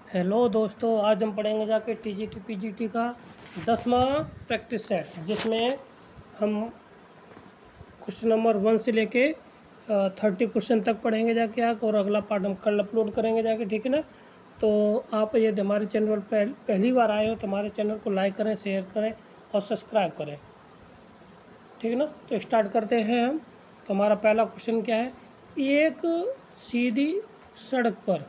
Hello दोस्तों, आज हम पढ़ेंगे जाके टीजीटी पीजीटी का 10वां प्रैक्टिस सेट, जिसमें हम क्वेश्चन नंबर 1 से लेके 30 क्वेश्चन तक पढ़ेंगे जाके आके, और अगला पार्ट हम कल अपलोड करेंगे जाके, ठीक है ना। तो आप यदि हमारे चैनल पर पहली बार आए हो तो हमारे चैनल को लाइक करें, शेयर करें और सब्सक्राइब करें, ठीक है ना। तो स्टार्ट करते हैं हम। तो हमारा पहला क्वेश्चन क्या है। एक सीधी सड़क पर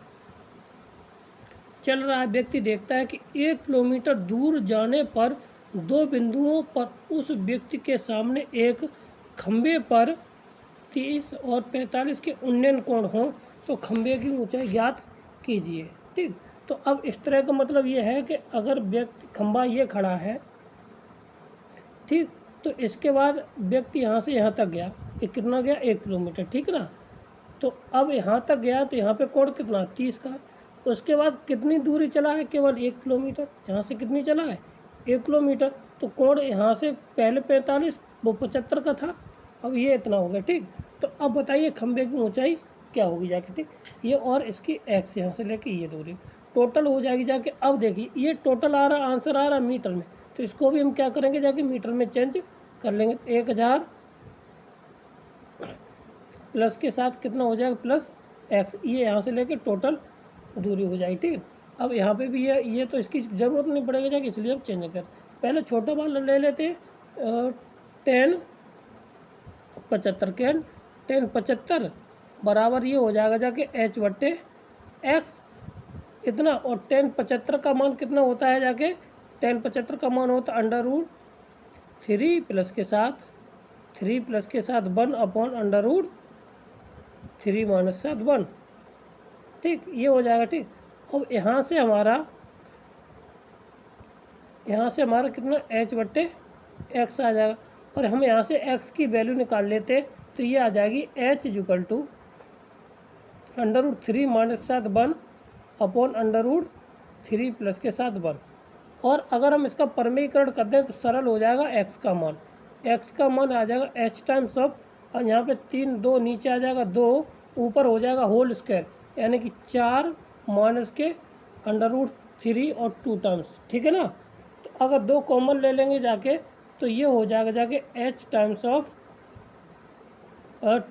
चल रहा व्यक्ति देखता है कि 1 किलोमीटर दूर जाने पर दो बिंदुओं पर उस व्यक्ति के सामने एक खंबे पर 30 और 45 के उन्नयन कोण हों, तो खंबे की ऊंचाई ज्ञात कीजिए। ठीक, तो अब इस तरह का मतलब ये है कि अगर व्यक्ति खंबा ये खड़ा है, ठीक, तो इसके बाद व्यक्ति यहाँ से यहाँ तक गया, ये कितना गया 1 किलोमीटर, ठीक है ना। तो अब यहाँ तक गया तो यहाँ पे कोण कितना 30 का। उसके बाद कितनी दूरी चला है, केवल 1 किलोमीटर। यहाँ से कितनी चला है 1 किलोमीटर। तो कोण यहाँ से पहले 45, वो 75 का था, अब ये इतना हो गया, ठीक। तो अब बताइए खंबे की ऊंचाई क्या होगी जाके, ठीक। ये और इसकी एक्स यहाँ से लेके ये दूरी टोटल हो जाएगी जाके। अब देखिए ये टोटल आ रहा, आंसर आ रहा मीटर में, तो इसको भी हम क्या करेंगे जाके मीटर में चेंज कर लेंगे। 1000 प्लस के साथ कितना हो जाएगा प्लस एक्स, ये यहाँ से लेके टोटल दूरी हो जाएगी, ठीक है। अब यहाँ पे भी ये तो इसकी ज़रूरत नहीं पड़ेगी जाके, इसलिए हम चेंज कर पहले छोटा वाला ले लेते हैं। 1075 के 1075 बराबर ये हो जाएगा जाके एच बट्टे एक्स इतना, और 1075 का मान कितना होता है जाके, 1075 का मान होता है √3 प्लस के साथ 3 प्लस के साथ 1 अपॉन √3 माइनस 7 1, ठीक, ये हो जाएगा, ठीक। अब यहाँ से हमारा कितना एच बट्टे एक्स आ जाएगा, और हम यहाँ से एक्स की वैल्यू निकाल लेते हैं, तो ये आ जाएगी H equal to √3 minus 7 1 upon √3 plus के साथ 1। और अगर हम इसका परमीकरण कर दें तो सरल हो जाएगा, एक्स का मान आ जाएगा एच टाइम्स ऑफ, और यहाँ पे 3 2 नीचे आ जाएगा 2, ऊपर हो जाएगा होल स्क्वायर, यानी कि 4 माइनस के √3 और 2 टाइम्स, ठीक है ना। तो अगर 2 कॉमन ले लेंगे जाके, तो ये हो जाएगा जाके एच टाइम्स ऑफ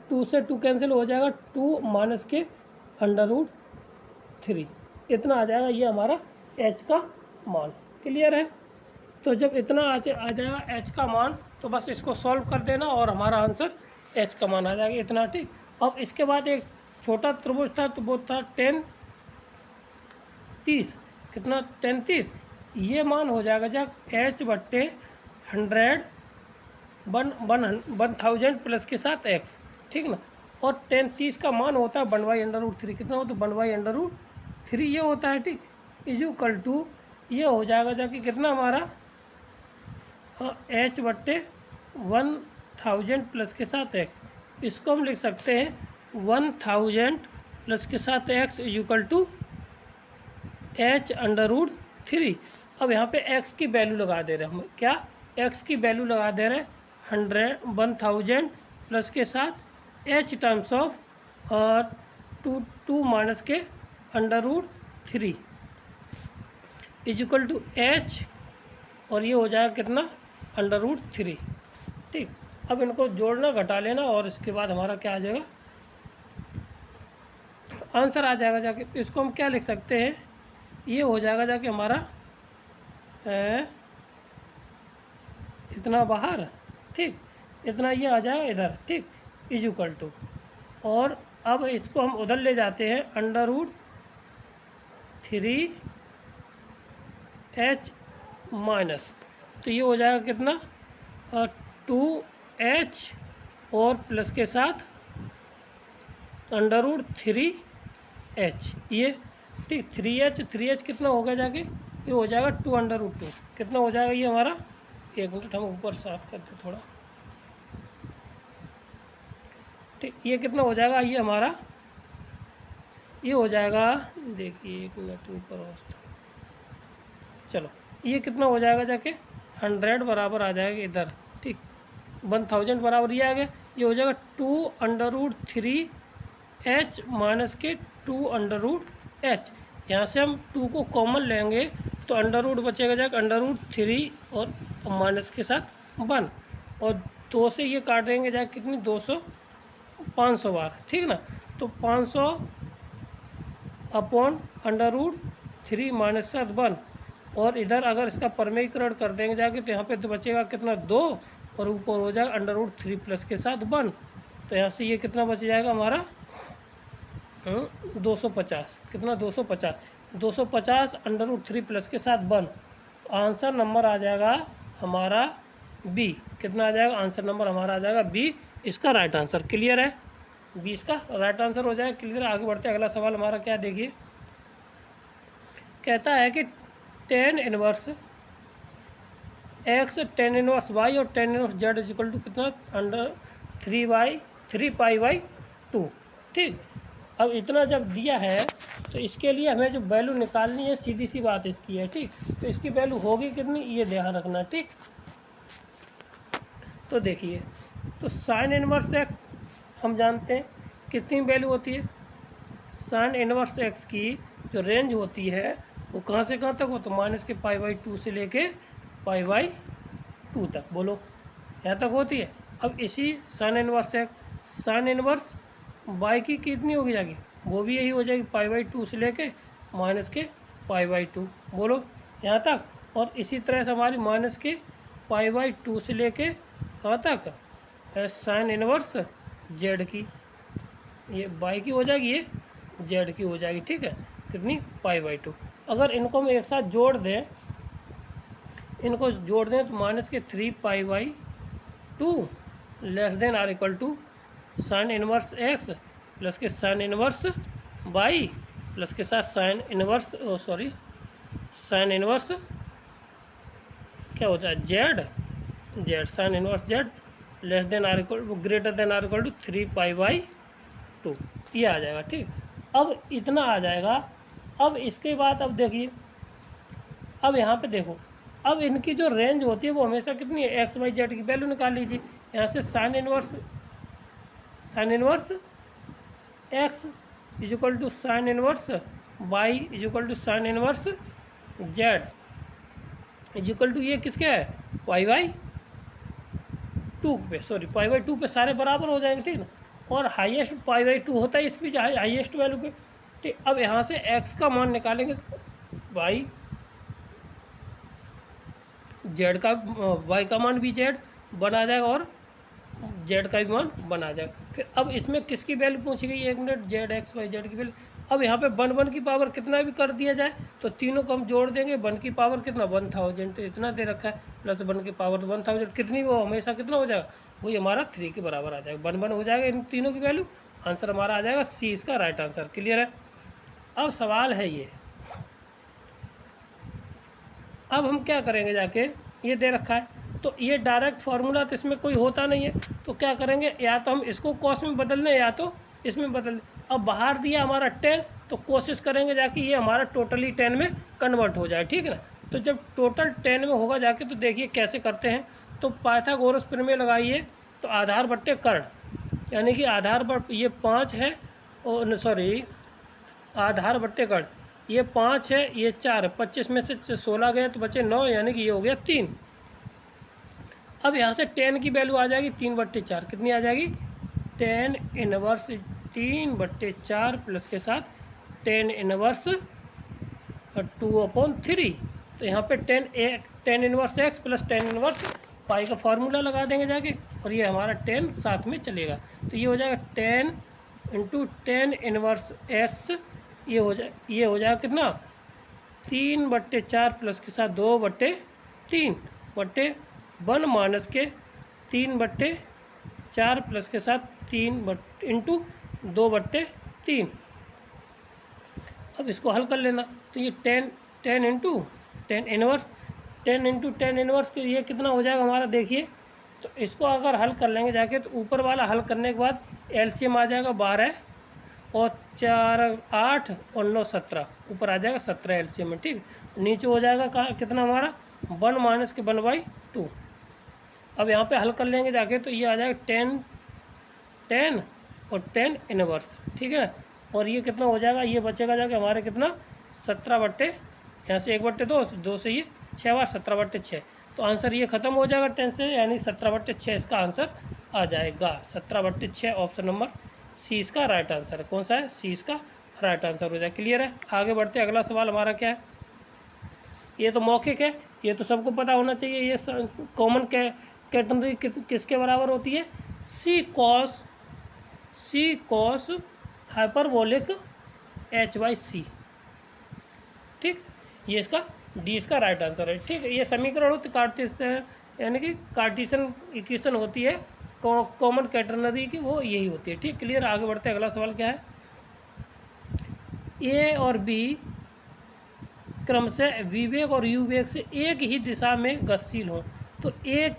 2 से 2 कैंसिल हो जाएगा, 2 माइनस के √3, इतना आ जाएगा ये हमारा एच का मान। क्लियर है। तो जब इतना आ जाएगा एच का मान, तो बस इसको सॉल्व कर देना और हमारा आंसर एच का मान आ जाएगा इतना, ठीक। अब इसके बाद एक छोटा त्रिभुज था, तो वो था 10 30, कितना 10 30, ये मान हो जाएगा जब एच बट्टे 1000 प्लस के साथ एक्स, ठीक ना। और 10 30 का मान होता है 1/√3, कितना होता है 1/√3 ये होता है, ठीक। इक्वल टू ये हो जाएगा जाके कितना हमारा एच बट्टे 1000 प्लस के साथ एक्स, इसको हम लिख सकते हैं 1000 प्लस के साथ एक्स इक्वल टू एच √3। अब यहाँ पे x की वैल्यू लगा दे रहे हैं हम, क्या x की वैल्यू लगा दे रहे हैं 1000 प्लस के साथ h टाइम्स ऑफ और 2 माइनस के √3 इक्वल टू h, और ये हो जाएगा कितना √3, ठीक। अब इनको जोड़ना घटा लेना, और इसके बाद हमारा क्या आ जाएगा आंसर आ जाएगा जाके। इसको हम क्या लिख सकते हैं, ये हो जाएगा जाके हमारा इतना बाहर, ठीक, इतना ये आ जाएगा इधर, ठीक, इक्वल टू, और अब इसको हम उधर ले जाते हैं √3 h माइनस, तो ये हो जाएगा कितना 2h और प्लस के साथ √3h, ये ठीक 3h कितना होगा जाके, ये हो जाएगा 2√2, कितना हो जाएगा ये हमारा, एक मिनट हम ऊपर साफ करते थोड़ा, ठीक, ये कितना हो जाएगा ये हमारा, ये हो जाएगा, देखिए एक मिनट ऊपर और चलो, ये कितना हो जाएगा जाके 100 बराबर आ जाएगा इधर, ठीक, 1000 बराबर ये आ गया, ये हो जाएगा 2√3h माइनस के 2√h, यहाँ से हम 2 को कॉमन लेंगे तो अंडर रूट बचेगा जाएगा अंडर रूट 3 और माइनस के साथ 1, और 2 से ये काट देंगे जाएगा कितनी 500 बार, ठीक ना। तो 500 अपॉन अंडर रूट 3 माइनस 1, और इधर अगर इसका परमीकरण कर देंगे जाके तो यहाँ पे तो बचेगा कितना 2, और ऊपर हो जाएगा अंडर रूट 3 प्लस के साथ 1। तो यहाँ से ये कितना बच जाएगा हमारा 250, कितना 250 अंडर रूट 3 प्लस के साथ 1। तो आंसर नंबर आ जाएगा हमारा बी। कितना आ जाएगा आंसर नंबर हमारा आ जाएगा बी, इसका राइट आंसर। क्लियर है, बी इसका राइट आंसर हो जाएगा। क्लियर, आगे बढ़ते हैं। अगला सवाल हमारा क्या देखिए, कहता है कि tan inverse x, tan inverse y और tan inverse z equal to कितना अंडर 3 पाई बाई 2। ठीक, अब इतना जब दिया है तो इसके लिए हमें जो वैल्यू निकालनी है, सीधी सी बात इसकी है। ठीक, तो इसकी वैल्यू होगी कितनी, ये ध्यान रखना। ठीक, तो देखिए, तो साइन इनवर्स x हम जानते हैं कितनी वैल्यू होती है। साइन इनवर्स x की जो रेंज होती है वो कहाँ से कहाँ तक हो, तो माइनस के π/2 से लेके π/2 तक, बोलो यहाँ तक होती है। अब इसी sign inverse x, sign inverse y की कितनी होगी जाएगी, वो भी यही हो जाएगी π/2 से लेके माइनस के π/2, बोलो यहाँ तक। और इसी तरह से हमारी माइनस के π/2 से लेके कहाँ तक है साइन इनवर्स z की, ये y की हो जाएगी, ये z की हो जाएगी। ठीक है, कितनी π/2। अगर इनको हम एक साथ जोड़ दें, इनको जोड़ दें तो माइनस के 3 π/2 less than or equal to sine inverse x plus के साइन इनवर्स y प्लस के साथ साइन इनवर्स साइन इनवर्स क्या होता है z sine inverse z less than or equal greater than or equal to 3 π/2, ये आ जाएगा। ठीक, अब इतना आ जाएगा। अब इसके बाद अब देखिए, अब यहाँ पे देखो, अब इनकी जो रेंज होती है वो हमेशा कितनी है, एक्स वाई जेड की वैल्यू निकाल लीजिए। यहाँ से sine inverse X is equal to sine inverse Y is equal to sine inverse Z is equal to ये किसके है π/2 पे, π/2 पे सारे बराबर हो जाएंगे। ठीक ना, और हाईएस्ट π/2 होता है इस भी हाईएस्ट वैल्यू पे। ठीक, अब यहाँ से x का मान निकालेंगे, y का मान भी z बना जाएगा और z का भी मान बना जाएगा। फिर अब इसमें किसकी वैल्यू पूछी गई, 1 minute, Z X Y Z की वैल्यू। अब यहाँ पे 1 की पावर कितना भी कर दिया जाए तो तीनों को हम जोड़ देंगे। 1 की पावर कितना 1000, तो इतना दे रखा है, प्लस 1 की पावर 1000 कितनी, वो हमेशा कितना हो जाएगा, वही हमारा 3 के बराबर आ जाएगा। 1 हो जाएगा इन तीनों की वैल्यू, आंसर हमारा आ जाएगा सी, इसका राइट आंसर। क्लियर है। अब सवाल है ये, अब हम क्या करेंगे, जाके ये दे रखा है तो ये डायरेक्ट फार्मूला तो इसमें कोई होता नहीं है, तो क्या करेंगे, या तो हम इसको कॉस में बदल लें या तो इसमें बदल दें। अब बाहर दिया हमारा 10, तो कोशिश करेंगे जाके ये हमारा टोटली 10 में कन्वर्ट हो जाए। ठीक है ना, तो जब टोटल 10 में होगा जाके तो देखिए कैसे करते हैं। तो पाइथागोरस प्रमेय लगाइए, तो आधार बट्टे कर्ण, यानी कि आधार बट ये 5 है, और सॉरी आधार बट्टे कर्ण, ये 5 है, ये 4 है, 25 में से 16 गए तो बचे 9, यानी कि ये हो गया 3। अब यहाँ से 10 की वैल्यू आ जाएगी 3/4, कितनी आ जाएगी, tan इनवर्स 3/4 प्लस के साथ tan इनवर्स 2/3। तो यहाँ पे tan inverse x plus tan inverse पाई का फार्मूला लगा देंगे जाके, और ये हमारा 10 साथ में चलेगा। तो ये हो जाएगा 10 इंटू tan इनवर्स x, ये हो जाएगा कितना 3/4 प्लस के साथ 2/3 बट्टे 1 माइनस के 3/4 प्लस के साथ 3 इंटू 2/3। अब इसको हल कर लेना, तो ये 10 इंटू टेन इनवर्स के ये कितना हो जाएगा हमारा, देखिए। तो इसको अगर हल कर लेंगे जाके तो ऊपर वाला हल करने के बाद एलसीएम आ जाएगा 12 और 4 8 और 9 17, ऊपर आ जाएगा 17 एलसीएम में। ठीक, नीचे हो जाएगा कितना हमारा 1 माइनस के 1/2। अब यहाँ पे हल कर लेंगे जाके तो ये आ जाएगा 10 और 10 इनवर्स। ठीक है, और ये कितना हो जाएगा, ये बचेगा जाके हमारे कितना 17/, यहाँ से 1/2, 2 से ये 6 बार 17/6, तो आंसर ये खत्म हो जाएगा 10 से, यानी 17/6 इसका आंसर आ जाएगा। 17/6 ऑप्शन नंबर सी इसका राइट आंसर है। कौन सा है? सी इसका राइट आंसर हो जाए। क्लियर है? आगे बढ़ते, अगला सवाल हमारा क्या है? ये तो मौखिक है, ये तो सबको पता होना चाहिए। ये कॉमन कैटेगरी किसके बराबर होती है? सी कॉस हाइपरबोलिक h/c। ठीक, ये इसका डी इसका राइट आंसर है। ठीक है, ये समीकरण होती कार्टेशियन, यानी कि कार्टेशियन इक्वेशन होती है कॉमन कैटेगरी की, वो यही होती है। ठीक, क्लियर। आगे बढ़ते हैं, अगला सवाल क्या है? ए और बी क्रमशः विवेक और यू वेग से एक ही दिशा में गतिशील हो, तो ए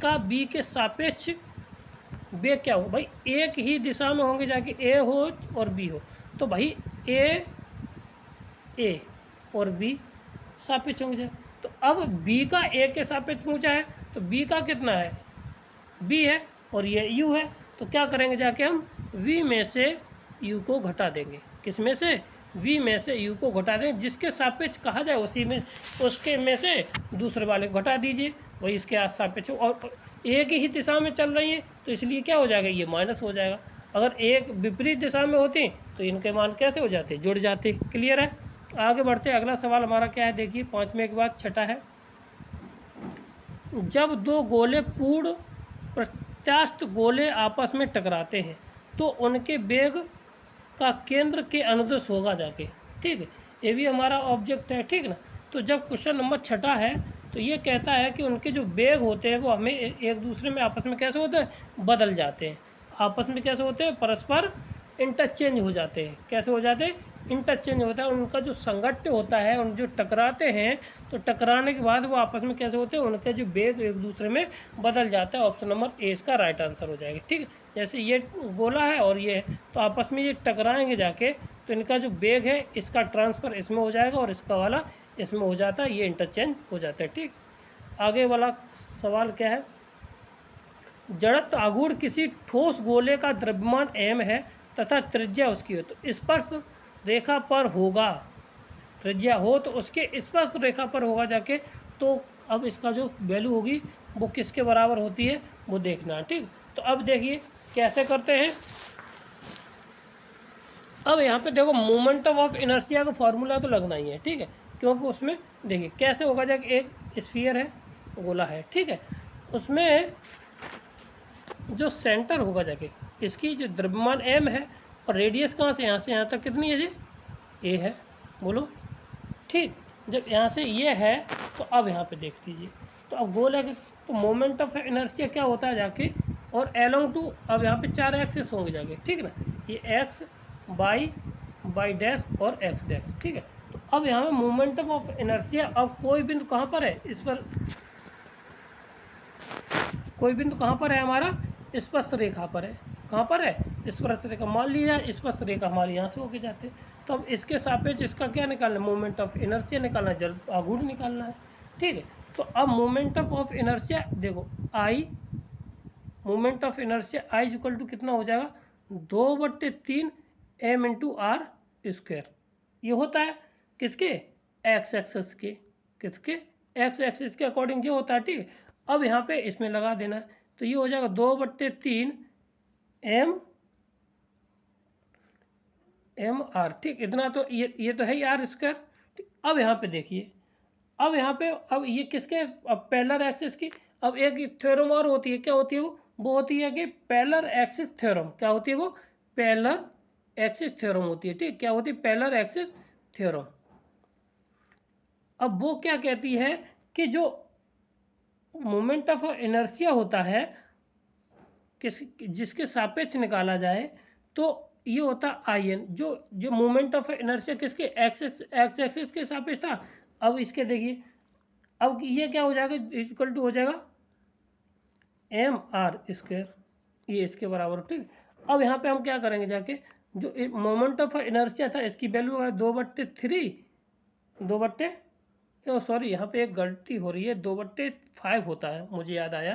का बी के सापेक्ष वेग क्या हो? भाई एक ही दिशा में होंगे, जाके ए हो और बी हो, तो भाई ए और बी सापेक्ष होंगे। तो अब बी का ए के सापेक्ष पूछा है, तो बी का कितना है? बी है और ये यू है, तो क्या करेंगे, जाके हम वी में से यू को घटा देंगे। किस में से? वी में से यू को घटा देंगे, जिसके सापेक्ष कहा जाए उसी में, उसके में से दूसरे वाले को घटा दीजिए, वही इसके सापेक्ष। और एक ही दिशा में चल रही है, तो इसलिए क्या हो जाएगा, ये माइनस हो जाएगा। अगर एक विपरीत दिशा में होती तो इनके मान कैसे हो जाते? जुड़ जाते। क्लियर है? आगे बढ़ते, अगला सवाल हमारा क्या है? देखिए, 5वें के बाद छठा है। जब दो गोले पूर्ण प्रत्यास्थ गोले आपस में टकराते हैं, तो उनके वेग का केंद्र के अनुदिश होगा जाके। ठीक है, ये भी हमारा ऑब्जेक्ट है। ठीक ना? तो जब क्वेश्चन नंबर छठा है, तो ये कहता है कि उनके जो वेग होते हैं वो हमें एक दूसरे में आपस में कैसे होते हैं? बदल जाते हैं। आपस में कैसे होते हैं? परस्पर इंटरचेंज हो जाते हैं। कैसे हो जाते हैं? इंटरचेंज होता है। उनका जो संघट्य होता है, उन जो टकराते हैं, तो टकराने के बाद वो आपस में कैसे होते हैं? उनके जो वेग एक दूसरे में बदल जाता है। ऑप्शन नंबर ए इसका राइट आंसर हो जाएगा। ठीक है, जैसे ये गोला है और ये है, तो आपस में ये टकराएंगे जाके, तो इनका जो वेग है इसका ट्रांसफ़र इसमें हो जाएगा और इसका वाला इसमें हो जाता है, ये इंटरचेंज हो जाता है। ठीक, आगे वाला सवाल क्या है? जड़त्व आघूर्ण किसी ठोस गोले का द्रव्यमान m है तथा त्रिज्या उसकी हो, तो स्पर्श रेखा पर होगा। त्रिज्या हो तो उसके स्पर्श रेखा पर होगा जाके, तो अब इसका जो वैल्यू होगी वो किसके बराबर होती है वो देखना है। ठीक, तो अब देखिए कैसे करते हैं। अब यहाँ पे देखो, मोमेंटम ऑफ इनर्शिया का फॉर्मूला तो लगना ही है। ठीक है, क्योंकि उसमें देखिए कैसे होगा, जब एक स्फीयर है, गोला है, ठीक है, उसमें जो सेंटर होगा जाके, इसकी जो द्रव्यमान m है और रेडियस कहाँ से यहाँ से यहाँ तक कितनी है जी? a है। बोलो। ठीक, जब यहाँ से ये है, तो अब यहाँ पे देख लीजिए, तो अब गोल है, तो मोमेंट ऑफ इनर्शिया क्या होता है जाके, और अलोंग टू, अब यहाँ पे 4 एक्सिस होंगे जाके। ठीक ना? ये x, y डैश और x डैश। ठीक है, तो अब यहाँ पे मोमेंटम ऑफ इनर्शिया, अब कोई बिंदु कहाँ पर है? इस पर कोई बिंदु कहाँ पर है? हमारा स्पर्श रेखा पर है। कहाँ पर है? स्पर्श रेखा। मान लीजिए स्पर्श रेखा हमारे यहाँ से होके जाते हैं, तो अब इसके सापेक्ष इसका क्या निकालना है? मोमेंट ऑफ इनर्शिया निकालना है, जड़ आघूर्ण निकालना है। ठीक है, तो अब मोमेंटम ऑफ इनर्शिया देखो, I moment of inertia I equal to कितना हो जाएगा? 2/3 m इंटू आर स्क्वायर। ये होता है किसके? एक्स एक्सिस के। किसके? एक्स एक्सिस के अकॉर्डिंग जो होता है। ठीक है, अब यहाँ पे इसमें लगा देना है, तो ये हो जाएगा 2/3 m r। ठीक, इतना तो ये तो है ही आर स्क्वायर। ठीक, अब यहाँ पे देखिए, अब यहाँ पे अब ये किसके? अब पैरेलल एक्सिस की। अब एक थ्योरम और होती है, क्या होती है वो होती है कि पैरेलल एक्सिस थ्योरम। क्या होती है वो? पैरेलल एक्सिस थ्योरम होती है। ठीक, क्या होती है? Parallel axis theorem. अब वो क्या कहती है कि जो मोमेंट ऑफ इनर्शिया होता है जिसके सापेक्ष निकाला जाए, तो ये होता आई एन। जो मोमेंट ऑफ इनर्शिया किसके? एक्स एक्सिस के सापेक्ष था। अब इसके देखिए, अब ये क्या हो जाएगा? इक्वल टू हो जाएगा m r स्क्वायर, ये इसके बराबर। ठीक, अब यहाँ पे हम क्या करेंगे जाके, जो मोमेंट ऑफ इनर्शिया था इसकी वैल्यू है 2/3 सॉरी, यहाँ पे एक गलती हो रही है, 2/5 होता है, मुझे याद आया,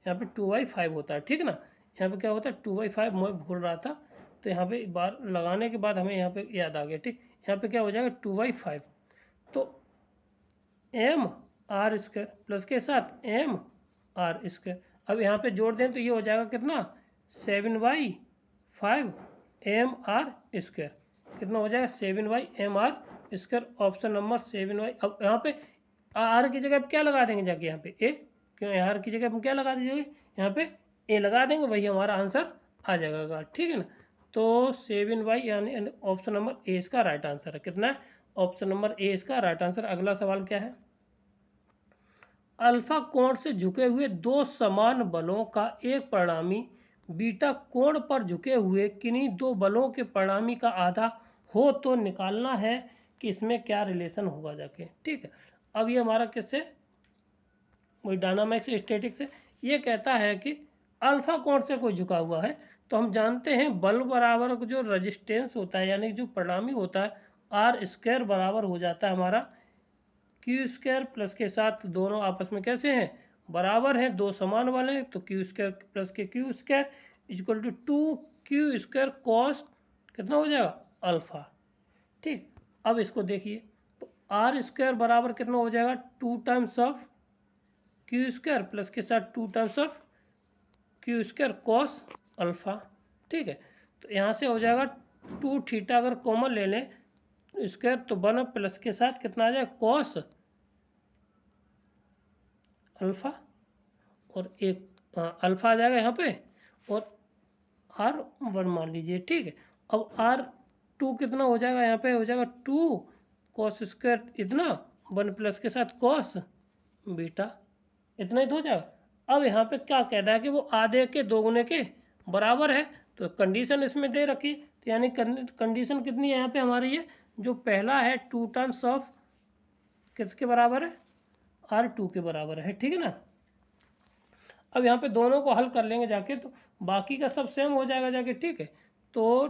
यहाँ पे 2/5 होता है। ठीक ना? यहाँ पे क्या होता है? 2/5, मैं भूल रहा था, तो यहाँ पे बार लगाने के बाद हमें यहाँ पे याद आ गया। ठीक, यहाँ पे क्या हो जाएगा 2/5। तो एम आर स्क्वायर प्लस के साथ एम आर स्क्वायर, अब यहाँ पे जोड़ दें तो ये हो जाएगा कितना 7/5 एम आर स्क्वायर, कितना हो जाएगा 7/m r square. Option number 7/। अब यहाँ पे आर की जगह क्या लगा देंगे जाके यहाँ पे ए, क्यों आर की जगह हम क्या लगा दीजिएगा यहाँ पे ए लगा देंगे, वही हमारा आंसर आ जाएगा, ठीक है ना। तो 7/, यानी ऑप्शन नंबर ए इसका राइट आंसर है। कितना है, ऑप्शन नंबर ए इसका राइट आंसर। अगला सवाल क्या है, अल्फा कोण से झुके हुए दो समान बलों का एक परिणामी बीटा कोण पर झुके हुए किन्हीं दो बलों के परिणामी का आधा हो तो निकालना है कि इसमें क्या रिलेशन होगा जाके, ठीक है। अब ये हमारा किससे, वही डायनामिक्स स्टैटिक्स से। ये कहता है कि अल्फा कोण से कोई झुका हुआ है, तो हम जानते हैं बल बराबर जो रेजिस्टेंस होता है यानी जो परिणामी होता है आर स्क्वायर बराबर हो जाता है हमारा क्यू स्क्वायर प्लस के साथ दोनों आपस में कैसे हैं बराबर हैं, दो समान वाले हैं, तो क्यू स्क्वायर प्लस के Q square equal to 2 Q square cos कितना हो जाएगा अल्फा, ठीक। अब इसको देखिए तो आर स्क्वायर बराबर कितना हो जाएगा 2 times of Q square plus के साथ 2 times of Q square cos alpha, ठीक है। तो यहाँ से हो जाएगा 2 थीटा अगर कॉमन ले लें स्क्वायर तो 1 प्लस के साथ कितना आ जाएगा कॉस अल्फा, और एक अल्फा आ जाएगा यहाँ पे और R1 मान लीजिए, ठीक है। अब R2 कितना हो जाएगा, यहाँ पे हो जाएगा 2 कॉस स्क्वायर इतना 1 प्लस के साथ कॉस बीटा, इतना ही तो हो जाएगा। अब यहाँ पे क्या कहता है कि वो आधे के दोगुने के बराबर है, तो कंडीशन इसमें दे रखी, तो यानी कंडीशन कितनी है यहाँ पे हमारी, ये जो पहला है 2 टाइम्स ऑफ किसके बराबर है R2 के बराबर है, ठीक है ना। अब यहाँ पे दोनों को हल कर लेंगे जाके तो बाकी का सब सेम हो जाएगा जाके, ठीक है। तो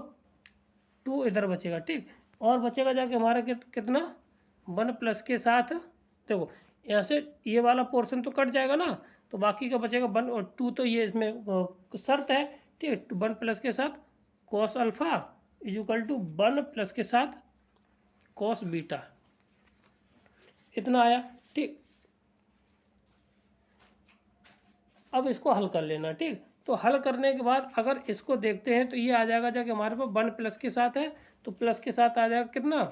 2 इधर बचेगा, ठीक, और बचेगा जाके हमारा कितना 1 प्लस के साथ, देखो यहाँ से ये वाला पोर्शन तो कट जाएगा ना, तो बाकी का बचेगा 1 और 2, तो ये इसमें शर्त है, ठीक। 1 प्लस के साथ cos alpha equal to 1 plus के साथ कॉस बीटा, इतना आया, ठीक। अब इसको हल कर लेना, ठीक। तो हल करने के बाद अगर इसको देखते हैं तो ये आ जाएगा जाके हमारे पास 1 प्लस के साथ है, तो प्लस के साथ आ जाएगा कितना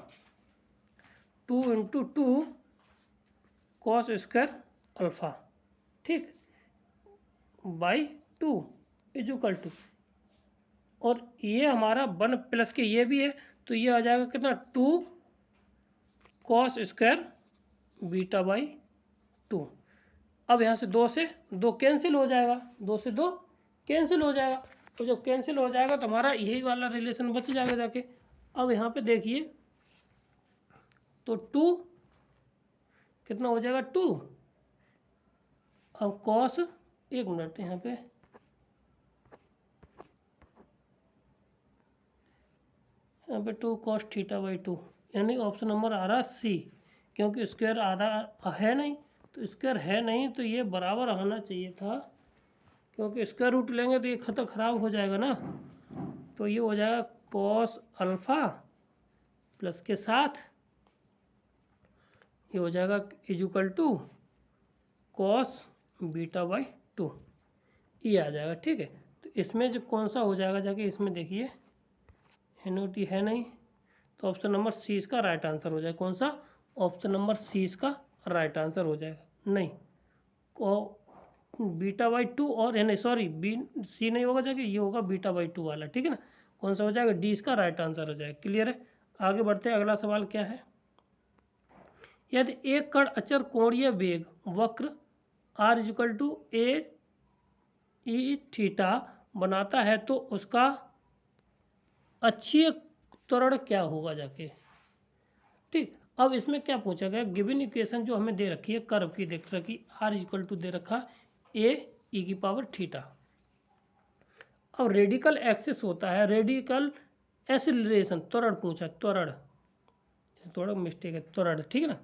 2 इंटू 2 कॉस स्क्वायर अल्फा, ठीक, बाई 2 इक्वल टू, और ये हमारा 1 प्लस के ये भी है, तो ये आ जाएगा कितना 2 कॉस स्क्वायर बीटा बाई 2। अब यहाँ से 2 से 2 कैंसिल हो जाएगा, 2 से 2 कैंसिल हो जाएगा, तो जब कैंसिल हो जाएगा तो हमारा यही वाला रिलेशन बच जाएगा जाके। अब यहाँ पे देखिए तो 2 कितना हो जाएगा 2, अब कॉस, एक मिनट यहाँ पे 2 कॉस थीटा बाई 2, यानी ऑप्शन नंबर आ रहा सी, क्योंकि स्क्वायर आधा है नहीं, तो स्क्वायर है नहीं तो ये बराबर आना चाहिए था, क्योंकि स्क्वायर रूट लेंगे तो ये खतरा खराब हो जाएगा ना, तो ये हो जाएगा कॉस अल्फा प्लस के साथ ये हो जाएगा equal to cos beta by 2, ये आ जाएगा, ठीक है। तो इसमें जो कौन सा हो जाएगा जाके इसमें देखिए एनओटी है नहीं, तो ऑप्शन नंबर सी इसका राइट आंसर हो जाएगा, कौन सा ऑप्शन नंबर सी इसका राइट आंसर हो जाएगा, नहीं बीटा बाई 2 और नहीं सॉरी बी सी नहीं होगा जाके, ये होगा बीटा बाई 2 वाला, ठीक है ना। कौन सा हो जाएगा डी इसका राइट आंसर हो जाएगा, क्लियर है। आगे बढ़ते हैं, अगला सवाल क्या है, यदि एक कण अचर कोणीय वेग वक्र R equal to A E theta बनाता है तो उसका अक्षीय त्वरण क्या होगा जाके, ठीक। अब इसमें क्या पूछा गया, गिवन इक्वेशन जो हमें दे रखी है कर्व की देख रखी, आर इक्वल टू दे रखा ए ई की पावर थीटा। अब रेडिकल एक्सिस होता है रेडिकल एक्सीलरेशन, त्वरण पूछा, त्वरण थोड़ा मिस्टेक है, त्वरण, ठीक है ना।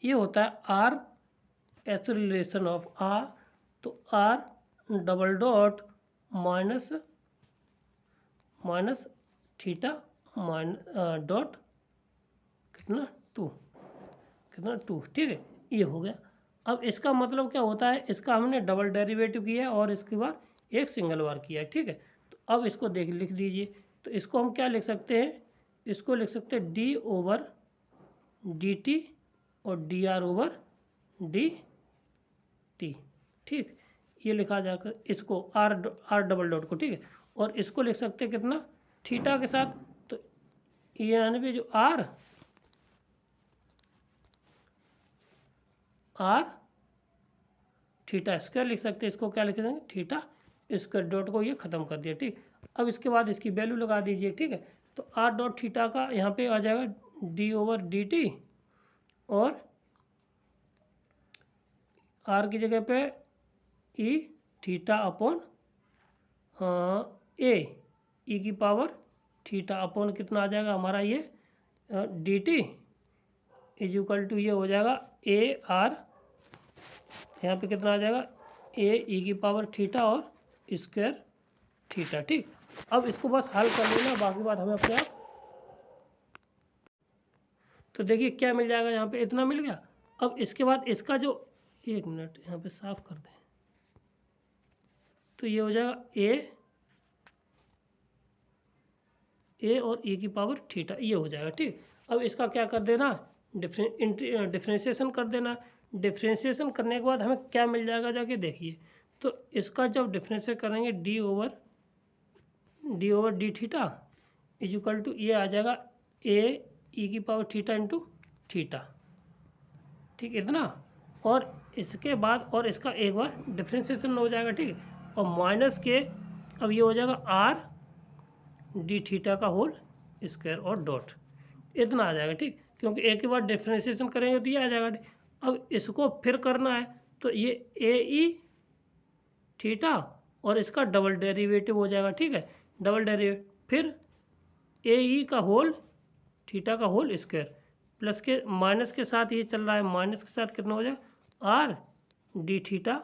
ये होता है आर एक्सीलरेशन ऑफ आर, तो R double dot minus theta dot कितना 2, ठीक है, ये हो गया। अब इसका मतलब क्या होता है, इसका हमने डबल डेरिवेटिव किया है और इसके बाद एक सिंगल बार किया है, ठीक है। तो अब इसको लिख दीजिए। तो इसको हम क्या लिख सकते हैं, इसको लिख सकते हैं डी ओवर डी टी और D R over D T, ठीक। ये लिखा जाकर इसको आर डबल डॉट को, ठीक है। और इसको लिख सकते हैं कितना, थीटा के साथ। तो ये यानी भी जो आर थीटा स्क्वायर लिख सकते हैं, इसको क्या लिख देंगे, थीटा स्क्वायर, डॉट को ये खत्म कर दिया, ठीक। अब इसके बाद इसकी वैल्यू लगा दीजिए, ठीक है। तो आर डॉट थीटा का यहाँ पे आ जाएगा डी ओवर डी टी, और आर की जगह पे ई थीटा अपॉन ए, ई की पावर थीटा अपॉन कितना आ जाएगा हमारा ये D T is equal to ये हो जाएगा ए आर, यहाँ पे कितना आ जाएगा ए ई की पावर थीटा और स्क्वायर थीटा, ठीक। अब इसको बस हल कर लेना, बाकी बात हमें अपने आप। तो देखिए क्या मिल जाएगा, यहाँ पे इतना मिल गया। अब इसके बाद इसका जो, एक मिनट यहाँ पे साफ कर दें, तो ये हो जाएगा ए और ई की पावर थीटा, ये हो जाएगा, ठीक। अब इसका क्या कर देना, डिफ्रेंशिएशन कर देना। डिफ्रेंशिएशन करने के बाद हमें क्या मिल जाएगा, जाके देखिए। तो इसका जब डिफ्रेंशिएट करेंगे D over D theta is equal to ये आ जाएगा ए ई की पावर थीटा इंटू थीटा, ठीक, इतना। और इसके बाद और इसका एक बार डिफ्रेंशिएशन हो जाएगा, ठीक है। और माइनस के अब ये हो जाएगा आर डी थीटा का होल स्क्वायर और डॉट, इतना आ जाएगा, ठीक। क्योंकि एक ही बार डिफ्रेंशिएशन करेंगे तो ये आ जाएगा। अब इसको फिर करना है, तो ये ए ई थीटा और इसका डबल डेरिवेटिव हो जाएगा, ठीक है। डबल डेरिवेटिव फिर ए ई का होल थीटा का होल स्क्वायर प्लस के माइनस के साथ ये चल रहा है, माइनस के साथ कितना हो जाएगा आर डी थीटा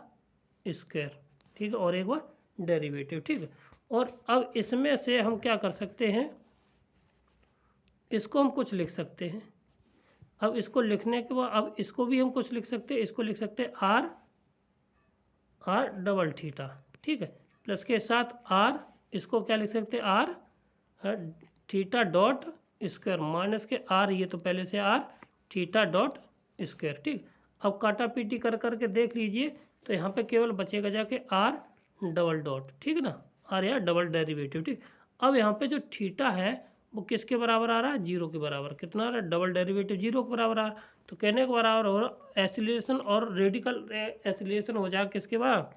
स्क्वायर, ठीक है, और एक बार डेरिवेटिव, ठीक है। और अब इसमें से हम क्या कर सकते हैं, इसको हम कुछ लिख सकते हैं। अब इसको लिखने के बाद अब इसको भी हम कुछ लिख सकते हैं, इसको लिख सकते हैं आर डबल थीटा, ठीक है, प्लस के साथ आर, इसको क्या लिख सकते हैं R theta dot square minus के आर, ये तो पहले से आर थीटा डॉट स्क्वायर, ठीक। अब काटा पीटी कर करके देख लीजिए, तो यहाँ पे केवल बचेगा जाके आर डबल डॉट, ठीक है ना, आर या डबल डेरिवेटिव, ठीक। अब यहाँ पे जो थीटा है वो किसके बराबर आ रहा है, जीरो के बराबर। कितना आ रहा है, डबल डेरिवेटिव जीरो के बराबर आ रहा है। तो कहने के बराबर हो रहा एसिलेशन और रेडिकल एसिलेशन हो जाएगा किसके बराबर,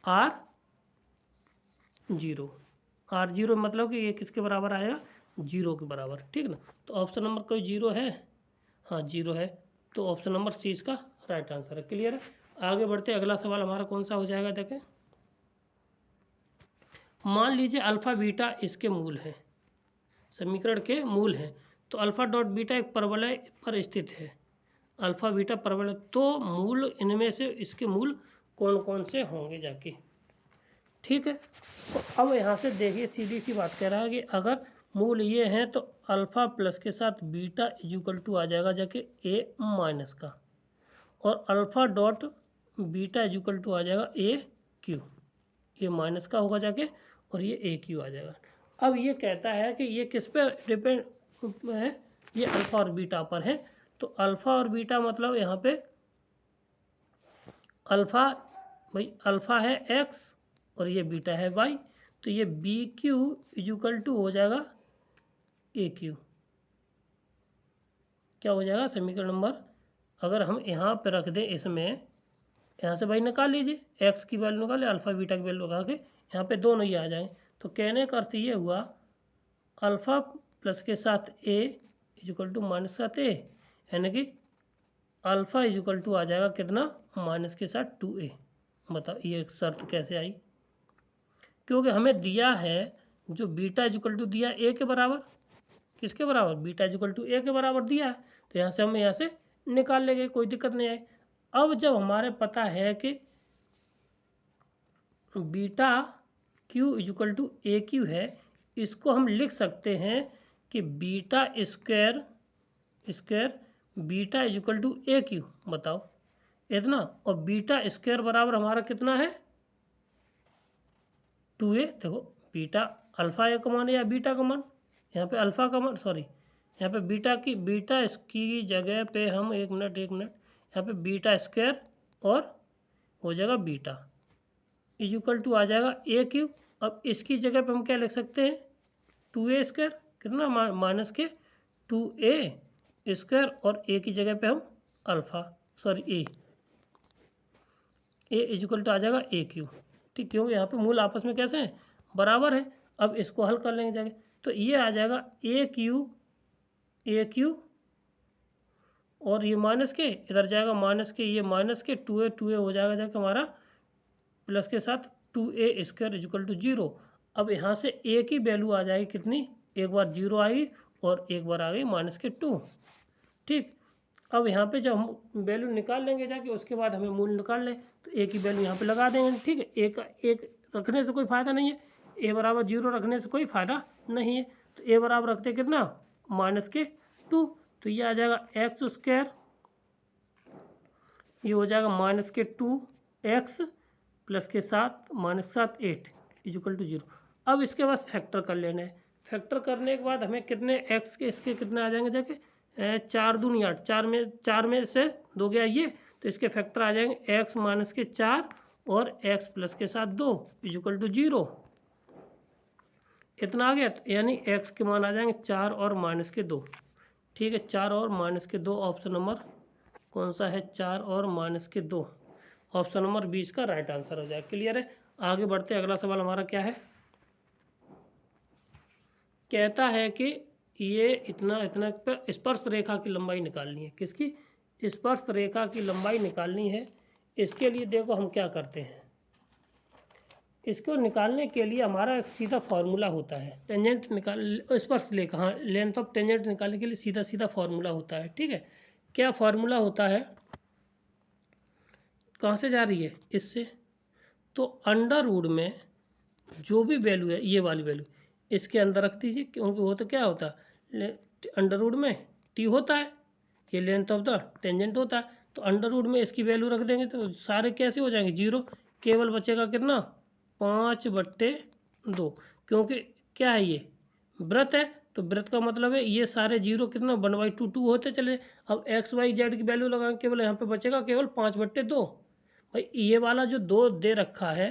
आर जीरो मतलब कि ये किसके बराबर आएगा, जीरो के बराबर, ठीक ना। तो ऑप्शन नंबर कोई जीरो है, हाँ जीरो है, तो ऑप्शन नंबर सी इसका राइट आंसर है। क्लियर है। आगे बढ़ते अगला सवाल हमारा कौन सा हो जाएगा, देखें। मान लीजिए अल्फा बीटा इसके मूल हैं, समीकरण के मूल हैं। तो अल्फा डॉट बीटा एक परवलय पर स्थित है, अल्फा बीटा परवलय, तो मूल इनमें से इसके मूल कौन कौन से होंगे जाके, ठीक है। तो अब यहाँ से देखिए सीधी सी बात कह रहा है कि अगर मूल ये हैं तो अल्फा प्लस के साथ बीटा इक्वल टू आ जाएगा जाके ए माइनस का, और alpha dot beta equal to आ जाएगा ए क्यू, ये माइनस का होगा जाके और ये ए क्यू आ जाएगा। अब ये कहता है कि ये किस पे डिपेंड है, ये अल्फा और बीटा पर है। तो अल्फा और बीटा मतलब यहाँ पे अल्फा, भाई अल्फा है एक्स और ये बीटा है वाई, तो ये बी क्यू इक्वल टू हो जाएगा ए क्यू, क्या हो जाएगा समीकरण नंबर, अगर हम यहाँ पे रख दें इसमें, यहाँ से भाई निकाल लीजिए एक्स की वैल्यू निकाले, अल्फा बीटा की वैल्यू लगा के यहाँ पे दोनों ही आ जाएं। तो कहने का अर्थ ये हुआ अल्फा प्लस के साथ ए इक्वल टू माइनस के साथ ए, यानी कि अल्फा इक्वल टू आ जाएगा कितना, माइनस के साथ 2a। बताओ ये शर्त कैसे आई, क्योंकि हमें दिया है जो बीटा इक्वल टू दिया ए के बराबर, किसके बराबर, बीटा इक्वल टू ए के बराबर दिया है, तो यहाँ से हम यहाँ से निकाल लेंगे, कोई दिक्कत नहीं आए। अब जब हमारे पता है कि beta Q equal to A Q है, इसको हम लिख सकते हैं कि beta square beta is equal to A Q. बताओ इतना, और बीटा स्क्वायर बराबर हमारा कितना है 2a। देखो बीटा अल्फा ए का मान है या बीटा का मान, यहाँ पे अल्फा का मान, सॉरी यहाँ पे बीटा इसकी जगह पे हम एक मिनट यहाँ पे बीटा स्क्वायर और हो जाएगा बीटा इज इक्वल टू आ जाएगा ए क्यू। अब इसकी जगह पे हम क्या लिख सकते हैं 2a स्क्वायर, कितना माइनस के 2a स्क्वायर, और ए की जगह पे हम alpha sorry A is equal to आ जाएगा ए क्यू। ठीक, क्योंकि यहाँ पे मूल आपस में कैसे हैं बराबर है। अब इसको हल कर लेंगे जाके, तो ये आ जाएगा ए क्यू और ये माइनस के इधर जाएगा माइनस के, ये माइनस के 2a हो जाएगा जाके हमारा प्लस के साथ 2a square is equal to 0। अब यहाँ से a की वैल्यू आ जाएगी कितनी, एक बार 0 आएगी और एक बार आ गई माइनस के 2। ठीक, अब यहाँ पे जब हम वैल्यू निकाल लेंगे जाके उसके बाद हमें मूल निकाल लें, तो ए की वैल्यू यहाँ पे लगा देंगे। ठीक है, एक रखने से कोई फ़ायदा नहीं है, ए बराबर 0 रखने से कोई फ़ायदा नहीं है। तो ए बराबर रखते कितना माइनस के 2, तो ये आ जाएगा एक्स स्क्वायर, ये हो जाएगा माइनस के 2x प्लस के साथ माइनस 7 8 इज इक्वल टू 0। अब इसके बाद फैक्टर कर लेना है। फैक्टर करने के बाद हमें कितने x के इसके कितने आ जाएंगे जाके 4 दूनी 8, 4 में से 2 गया ये, तो इसके फैक्टर आ जाएंगे x माइनस के 4 और x प्लस के साथ 2 इज इक्वल टू 0। इतना आ गया, यानी x के मान आ जाएंगे 4 और माइनस के 2। ठीक है, 4 और माइनस के 2 ऑप्शन नंबर कौन सा है 4 और माइनस के 2, ऑप्शन नंबर 20 का राइट आंसर हो जाएगा। क्लियर है, आगे बढ़ते अगला सवाल हमारा क्या है, कहता है कि ये इतना पर स्पर्श रेखा की लंबाई निकालनी है। किसकी, स्पर्श रेखा की लंबाई निकालनी है। इसके लिए देखो हम क्या करते हैं, इसको निकालने के लिए हमारा एक सीधा फार्मूला होता है, टेंजेंट स्पर्श रेखा, हाँ लेंथ ऑफ टेंजेंट निकालने के लिए सीधा फार्मूला होता है। ठीक है, क्या फार्मूला होता है, कहाँ से जा रही है इससे, तो अंडर रूट में जो भी वैल्यू है ये वाली वैल्यू इसके अंदर रख दीजिए, क्योंकि वो तो क्या होता है अंडर रूट में टी होता है, ये लेंथ ऑफ द टेंजेंट होता है, तो अंडर रूट में इसकी वैल्यू रख देंगे तो सारे कैसे हो जाएंगे 0, केवल बचेगा कितना 5/2, क्योंकि क्या है ये वृत्त है, तो वृत्त का मतलब है ये सारे 0 कितना 1/2 होते चले। अब x y z की वैल्यू लगाएंगे, केवल यहाँ पे बचेगा केवल 5/2। भाई ये वाला जो 2 दे रखा है,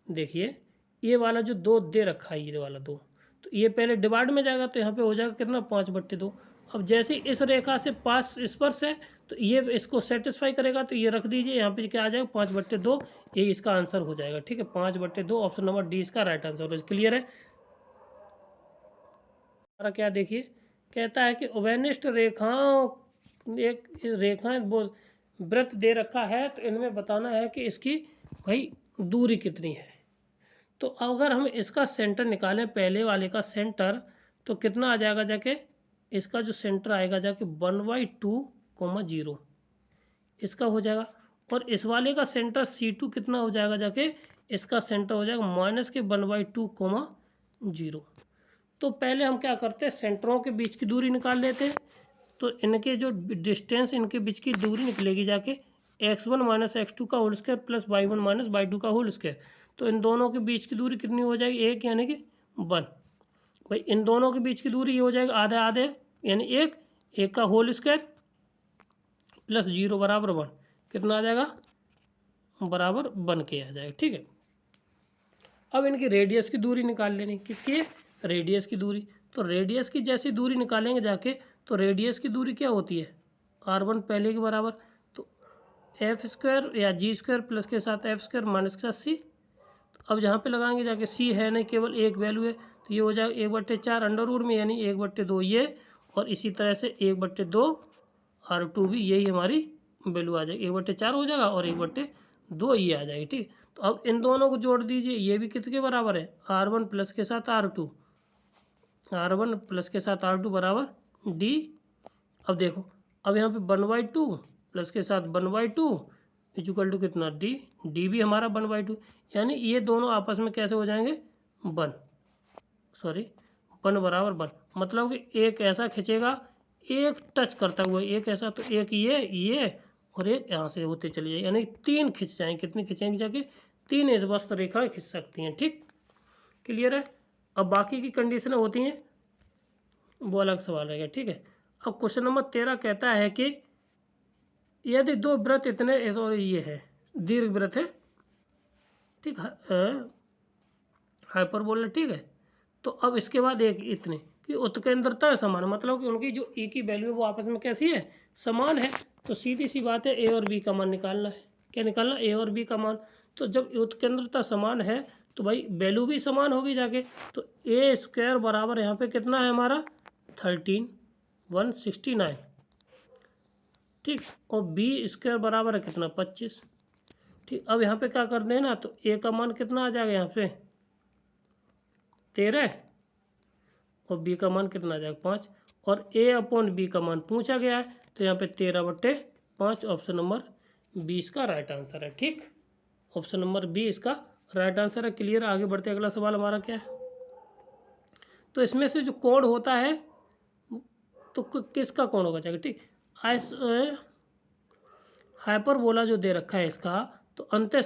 देखिए ये वाला जो 2 दे रखा है ये वाला 2, तो ये पहले डिवाइड में जाएगा, तो यहाँ पे हो जाएगा कितना 5/2। अब जैसे इस रेखा से पास स्पर्श है तो ये इसको सेटिस्फाई करेगा, तो ये रख दीजिए यहाँ पे क्या आ जाएगा 5/2, ये इसका आंसर हो जाएगा। ठीक है, 5/2 ऑप्शन नंबर डी इसका राइट आंसर है। क्लियर है, हमारा क्या देखिए कहता है कि ओवेनिस्ट रेखाओं एक रेखाएं वृत्त दे रखा है, तो इनमें बताना है कि इसकी भाई दूरी कितनी है। तो अगर हम इसका सेंटर निकालें पहले वाले का सेंटर, तो कितना आ जाएगा जाके, इसका जो सेंटर आएगा जाके 1/2, 0 इसका हो जाएगा, और इस वाले का सेंटर C2 कितना हो जाएगा जाके, इसका सेंटर हो जाएगा माइनस के 1/2, 0। तो पहले हम क्या करते हैं सेंटरों के बीच की दूरी निकाल लेते हैं, तो इनके जो डिस्टेंस इनके बीच की दूरी निकलेगी जाके x1 माइनस x2 का whole square plus y1 minus y2 का होल स्क्वायर, तो इन दोनों के बीच की दूरी कितनी हो जाएगी 1 यानी कि 1। भाई इन दोनों के बीच की दूरी ये हो जाएगी आधे आधे यानी 1 का होल स्क्वायर प्लस 0 बराबर 1, कितना आ जाएगा बराबर 1 के आ जाएगा। ठीक है, अब इनकी रेडियस की दूरी निकाल लेनी, किसकी है रेडियस की दूरी, तो रेडियस की जैसी दूरी निकालेंगे जाके, तो रेडियस की दूरी क्या होती है r1 पहले के बराबर, तो एफ स्क्वायर या जी स्क्वायर प्लस के साथ एफ स्क्वायर माइनस के साथ सी। अब जहाँ पे लगाएंगे जाके सी है नहीं केवल एक वैल्यू है, तो ये हो जाएगा 1/4 अंडर रूट में यानी 1/2 ये, और इसी तरह से 1/2 r2 भी यही हमारी वैल्यू आ जाएगी, 1/4 हो जाएगा और 1/2 ये आ जाएगी। ठीक, तो अब इन दोनों को जोड़ दीजिए, ये भी किसके बराबर है r1 प्लस के साथ r2, r1 प्लस के साथ r2 बराबर d। अब देखो अब यहाँ पे 1/2 प्लस के साथ 1/2 इक्वल टू कितना d, d भी हमारा 1/2, यानी ये दोनों आपस में कैसे हो जाएंगे वन, सॉरी 1 बराबर 1, मतलब कि एक ऐसा खींचेगा, एक टच करता हुआ एक ऐसा, तो एक ये और एक यहाँ से होते चले जाए, यानी 3 खिंच जाएंगे। कितनी खिंचेंगे जाके? 3 इस वस्त रेखाएं खिंच सकती हैं। ठीक, क्लियर है। अब बाकी की कंडीशनें होती हैं वो अलग सवाल रहेगा। ठीक है, अब क्वेश्चन नंबर 13 कहता है कि यदि दो वृत्त इतने, और ये है दीर्घ वृत्त है, ठीक है, हाइपरबोला, ठीक है। तो अब इसके बाद एक इतने कि उत्केंद्रता समान, मतलब कि उनकी जो ई की वैल्यू वो आपस में कैसी है? समान है। तो सीधी सी बात है, ए और बी का मान निकालना है। क्या निकालना? ए और बी का मान। तो जब उत्केंद्रता समान है तो भाई वैल्यू भी समान होगी जाके। तो ए स्क्वायर बराबर यहाँ पे कितना है हमारा? 13,169, ठीक। और बी स्क्वायर बराबर है कितना? 25, ठीक। अब यहाँ पे क्या कर देना, तो ए का मान कितना आ जाएगा यहाँ पे? 13, और बी का मान कितना आ जाएगा? 5, और ए अपॉन बी का मान पूछा गया है, तो यहाँ पे 13/5, ऑप्शन नंबर बी इसका राइट आंसर है। ठीक, ऑप्शन नंबर बी इसका राइट आंसर है। क्लियर, आगे बढ़ते अगला सवाल हमारा क्या है? तो इसमें से जो कोण होता है तो किसका कोण होगा जाएगा? ठीक, हाइपरबोला जो दे रखा है इसका, तो अंत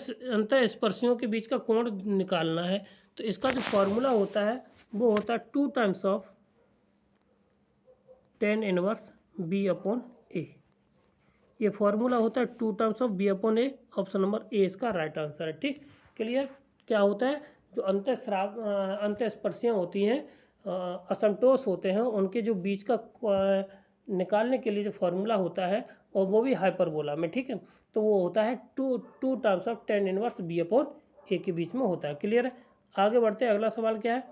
स्पर्शियों के बीच का कोण निकालना है। तो इसका जो फॉर्मूला होता है वो होता है 2 times of tan inverse B upon A. ये फॉर्मूला होता है 2 times of B upon A, option number A इसका राइट आंसर है। ठीक, क्लियर। क्या होता है, जो अंतःस्पर्शियाँ होती हैं, असंतोष होते हैं, उनके जो बीच का निकालने के लिए जो फॉर्मूला होता है, और वो भी हाइपरबोला में, ठीक है, तो वो होता है two times of tan inverse B upon A के बीच में होता है। क्लियर है, आगे बढ़ते हैं। अगला सवाल क्या है?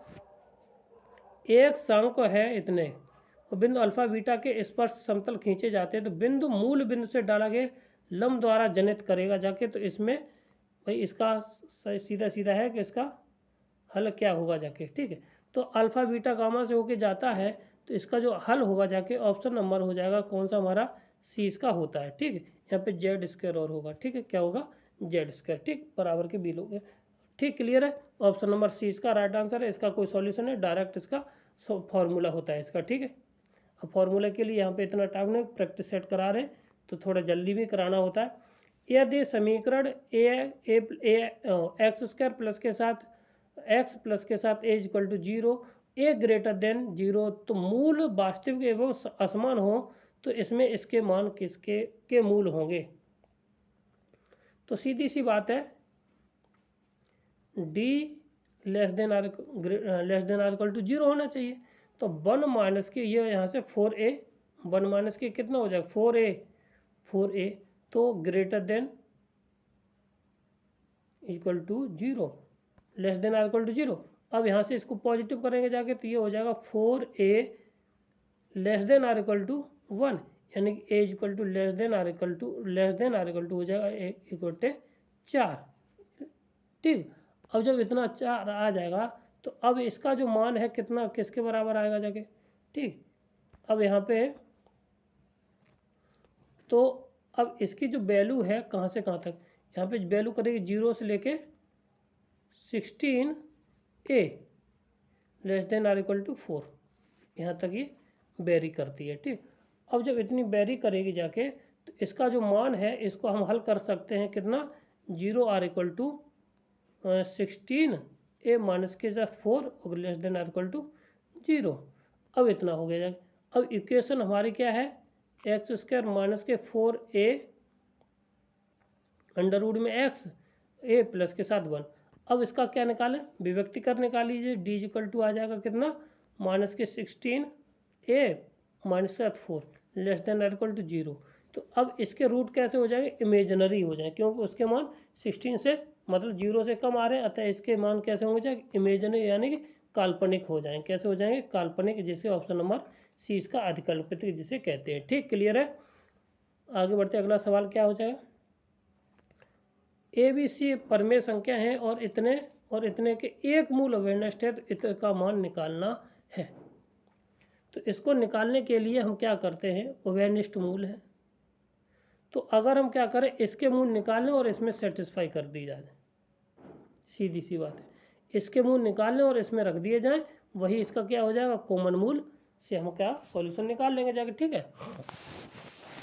एक शंक है इतने, और बिंदु अल्फा बीटा के स्पर्श समतल खींचे जाते हैं, तो बिंदु मूल बिंदु से डाला गया लंब द्वारा जनित करेगा जाके। तो इसमें भाई इसका सीधा सीधा है कि इसका हल क्या होगा जाके। ठीक है, तो अल्फा बीटा गामा से होके जाता है, तो इसका जो हल होगा जाके ऑप्शन नंबर हो जाएगा कौन सा हमारा? सी इसका होता है। ठीक है, यहाँ पे जेड स्क्वायर और होगा। ठीक है, क्या होगा? जेड स्क्वायर, ठीक, बराबर के बी लोग। ठीक, क्लियर है, ऑप्शन नंबर सी इसका राइट आंसर है। इसका कोई सॉल्यूशन है, डायरेक्ट इसका फॉर्मूला होता है इसका। ठीक है, अब फॉर्मूले के लिए यहाँ पे इतना टाइम नहीं, प्रैक्टिस सेट करा रहे हैं तो थोड़ा जल्दी भी कराना होता है। यदि समीकरण एक्स स्क्वायर प्लस के साथ एक्स प्लस के साथ A equal to 0, A greater than 0, तो मूल वास्तविक एवं असमान हो, तो इसमें इसके मान किसके के मूल होंगे? तो सीधी सी बात है, D less than or equal to 0 होना चाहिए। तो 1 माइनस के ये यहाँ से 4a, 1 माइनस के कितना हो जाएगा? 4a, तो greater than equal to 0, less than or equal to 0। अब यहाँ से इसको पॉजिटिव करेंगे जाके, तो ये हो जाएगा 4a less than or equal to 1, यानी कि a equal to less than or equal to हो जाएगा इक्वल टू 4। ठीक, अब जब इतना 4 आ जाएगा, तो अब इसका जो मान है कितना, किसके बराबर आएगा जाके? ठीक, अब यहाँ पे तो अब इसकी जो वैल्यू है कहाँ से कहाँ तक, यहाँ पे वैल्यू करेगी 0 से लेके 16a less than or equal to 4, यहाँ तक ये वेरी करती है। ठीक, अब जब इतनी वेरी करेगी जाके, तो इसका जो मान है इसको हम हल कर सकते हैं कितना? 0 are equal to 16a minus के साथ 4 और less than or equal to 0। अब इतना हो गया। अब इक्वेशन हमारी क्या है? एक्स स्क्वायर माइनस के 4a अंडर रूट में एक्स, ए प्लस के साथ 1। अब इसका क्या निकालें? विभक्ति कर निकाल लीजिए। डी इक्वल टू आ जाएगा कितना? माइनस के 16a माइनस के साथ 4 less than or equal to 0। तो अब इसके रूट कैसे हो जाएंगे? इमेजनरी हो जाएंगे, क्योंकि उसके मान 16 से मतलब 0 से कम आ रहे हैं, अतः इसके मान कैसे होंगे जाएंगे? इमेजनरी, यानी कि काल्पनिक हो जाएंगे। कैसे हो जाएंगे? काल्पनिक, जिसे ऑप्शन नंबर सी इसका अधिकल्पित जिसे कहते हैं। ठीक, क्लियर है, आगे बढ़ते अगला सवाल क्या हो जाएगा? ए बी सी परमेय संख्या है और इतने के एक मूल अवेयरनेस है, तो इतने का मान निकालना है। तो इसको निकालने के लिए हम क्या करते हैं? अवेयरनिष्ठ मूल है, तो अगर हम क्या करें, इसके मूल निकाल लें और इसमें सेटिस्फाई कर दी जाए, सीधी सी बात है। इसके मूल निकाल लें और इसमें रख दिए जाएं, वही इसका क्या हो जाएगा, कॉमन मूल से हम क्या सॉल्यूशन निकाल लेंगे जाके। ठीक है,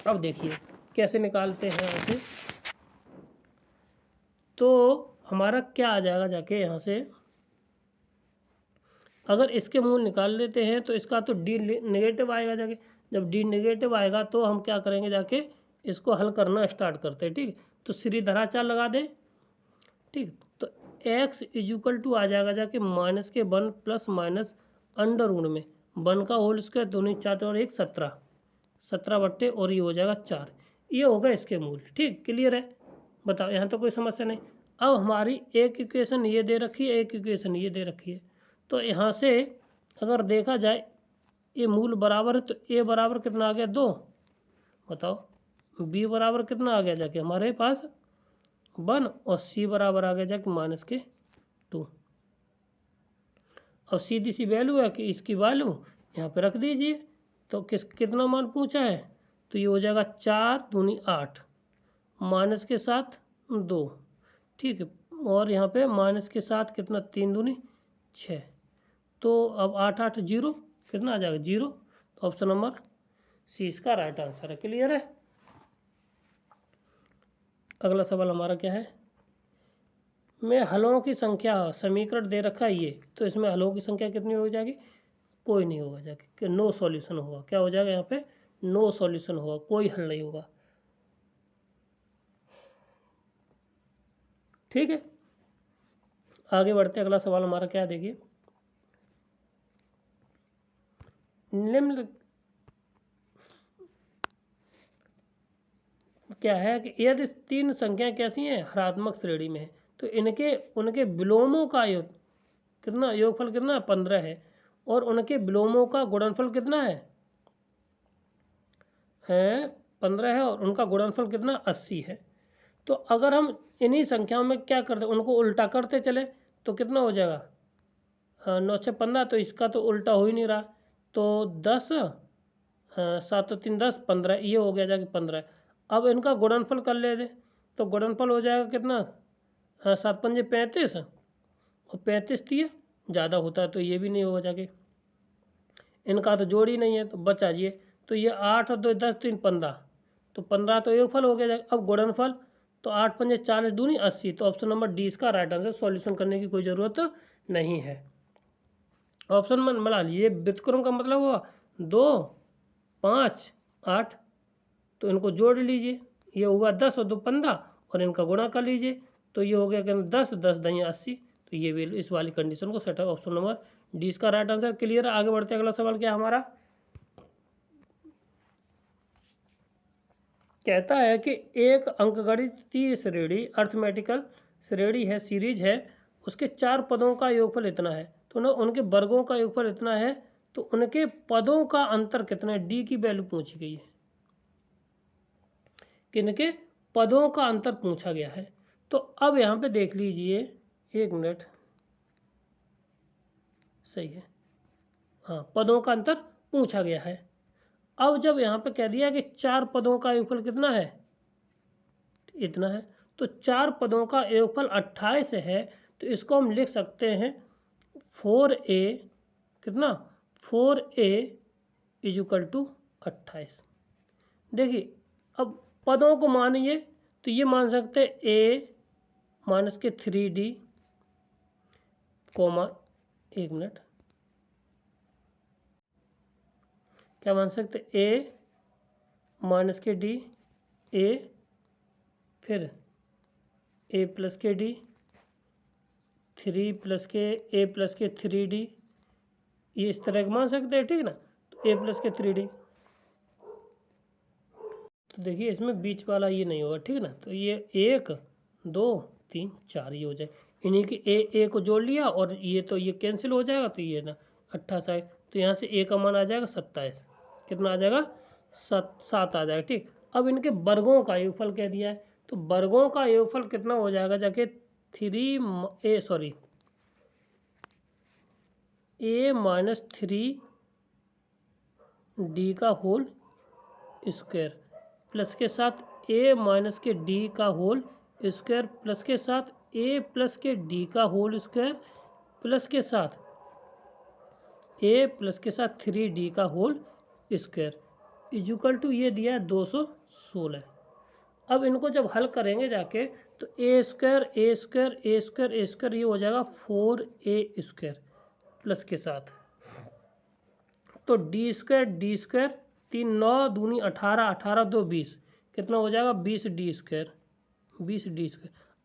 अब देखिए कैसे निकालते हैं यहाँ से। तो हमारा क्या आ जाएगा जाके यहाँ से, अगर इसके मूल निकाल लेते हैं तो इसका तो डी नेगेटिव आएगा जाके। जब डी नेगेटिव आएगा तो हम क्या करेंगे जाके, इसको हल करना स्टार्ट करते हैं। ठीक, तो सीरीधराचार लगा दें। ठीक, तो x इक्वल टू आ जाएगा जाके माइनस के 1 प्लस माइनस अंडर रूट में 1 का होल स्क्वायर, दोनों 4 और 1 17, 17 बट्टे और ये हो जाएगा 4। ये होगा इसके मूल। ठीक, क्लियर है, बताओ यहाँ तो कोई समस्या नहीं। अब हमारी एक इक्वेशन ये दे रखी है, एक इक्वेशन ये दे रखी है। तो यहाँ से अगर देखा जाए ये मूल बराबर है, तो a बराबर कितना आ गया 2, बताओ b बराबर कितना आ गया जाके हमारे पास 1, और c बराबर आ गया जाके माइनस के 2। और सीधी सी वैल्यू है कि इसकी वैल्यू यहाँ पे रख दीजिए। तो कितना मान पूछा है, तो ये हो जाएगा 4 दूनी 8, माइनस के साथ 2। ठीक है, और यहाँ पे माइनस के साथ कितना 3 दूनी 6। तो अब 8 8 0 कितना आ जाएगा 0। तो ऑप्शन नंबर सी इसका राइट आंसर है। क्लियर है। अगला सवाल हमारा क्या है, में हलों की संख्या समीकरण दे रखा है ये, तो इसमें हलों की संख्या कितनी हो जाएगी, कोई नहीं होगा जाके, कि नो सॉल्यूशन होगा। क्या हो जाएगा यहाँ पे, नो सॉल्यूशन होगा, कोई हल नहीं होगा। ठीक है, आगे बढ़ते अगला सवाल हमारा क्या है, देखिए निम्न क्या है कि यदि 3 संख्या कैसी हैं, हरात्मक श्रेणी में है, तो इनके उनके विलोमों का कितना योगफल कितना है 15 है, और उनके विलोमों का गुणनफल कितना है 15 है, और उनका गुणनफल कितना 80 है। तो अगर हम इन्हीं संख्याओं में क्या करते, उनको उल्टा करते चले तो कितना हो जाएगा, 9 6 15, तो इसका तो उल्टा हो ही नहीं रहा। तो 10 7 3 10 15, ये हो गया जाके 15। अब इनका गुणनफल कर ले, तो गुणनफल हो जाएगा कितना, 7 पंजे 35, और 35 3 ज़्यादा होता है, तो ये भी नहीं होगा जाके, इनका तो जोड़ ही नहीं है, तो बचा ये। तो ये 8 और 2 10 3 15, तो 15 तो योगफल हो गया जाएगा। अब गुणनफल, तो 8 पंजे 40 दूनी 80, तो ऑप्शन नंबर डी इसका राइट आंसर। सॉल्यूशन करने की कोई ज़रूरत नहीं है। ऑप्शन में बना लीजिए, व्युत्क्रम का मतलब हुआ 2 5 8, तो इनको जोड़ लीजिए, ये होगा 10 और 2 15, और इनका गुणा कर लीजिए, तो ये हो गया कि 10 10 दही 80, तो ये भी इस वाली कंडीशन को सेट है। ऑप्शन नंबर डी इसका राइट आंसर। क्लियर है, आगे बढ़ते अगला सवाल क्या हमारा कहता है कि एक अंकगणितीय श्रेणी अर्थमेटिकल श्रेणी है, सीरीज है, उसके 4 पदों का योगफल इतना है, तो ना उनके वर्गों का योगफल इतना है, तो उनके पदों का अंतर कितना है, डी की वैल्यू पूछी गई है, किनके पदों का अंतर पूछा गया है। तो अब यहाँ पे देख लीजिए, 1 मिनट, सही है, हाँ पदों का अंतर पूछा गया है। अब जब यहाँ पे कह दिया कि 4 पदों का योगफल कितना है, इतना है, तो 4 पदों का योगफल 28 है, तो इसको हम लिख सकते हैं 4a कितना 4a इक्वल टू 28। देखिए अब पदों को मानिए, तो ये मान सकते हैं a माइनस के 3d कोमा, 1 मिनट, क्या मान सकते a माइनस के d, a फिर a प्लस के d, 3 प्लस के a प्लस के 3d, ये इस तरह का मान सकते हैं। ठीक ना, तो a प्लस के 3d, तो देखिए इसमें बीच वाला ये नहीं होगा। ठीक ना, तो ये 1 2 3 4 ये हो जाए, इन्हीं की ए को जोड़ लिया, और ये तो ये कैंसिल हो जाएगा, तो ये ना 28, तो यहाँ से a का मान आ जाएगा 27, कितना आ जाएगा 7 आ जाएगा। ठीक, अब इनके वर्गों का योगफल कह दिया है, तो वर्गों का योगफल कितना हो जाएगा जाके a माइनस 3d का होल स्क्वायर प्लस के साथ a माइनस के d का होल स्क्वायर प्लस के साथ a प्लस के d का होल स्क्वायर प्लस के साथ ए प्लस के साथ 3d का होल स्क्वायर इजुकल टू ये दिया है 216। अब इनको जब हल करेंगे जाके तो ए स्क्वायर ए स्क्वायर ए स्क्वायर ए स्क्वायर ये हो जाएगा 4a स्क्वायर प्लस के साथ, तो डी स्क्वायर 3 9 दूनी 18 18 2 20 कितना हो जाएगा 20d स्क्वायर।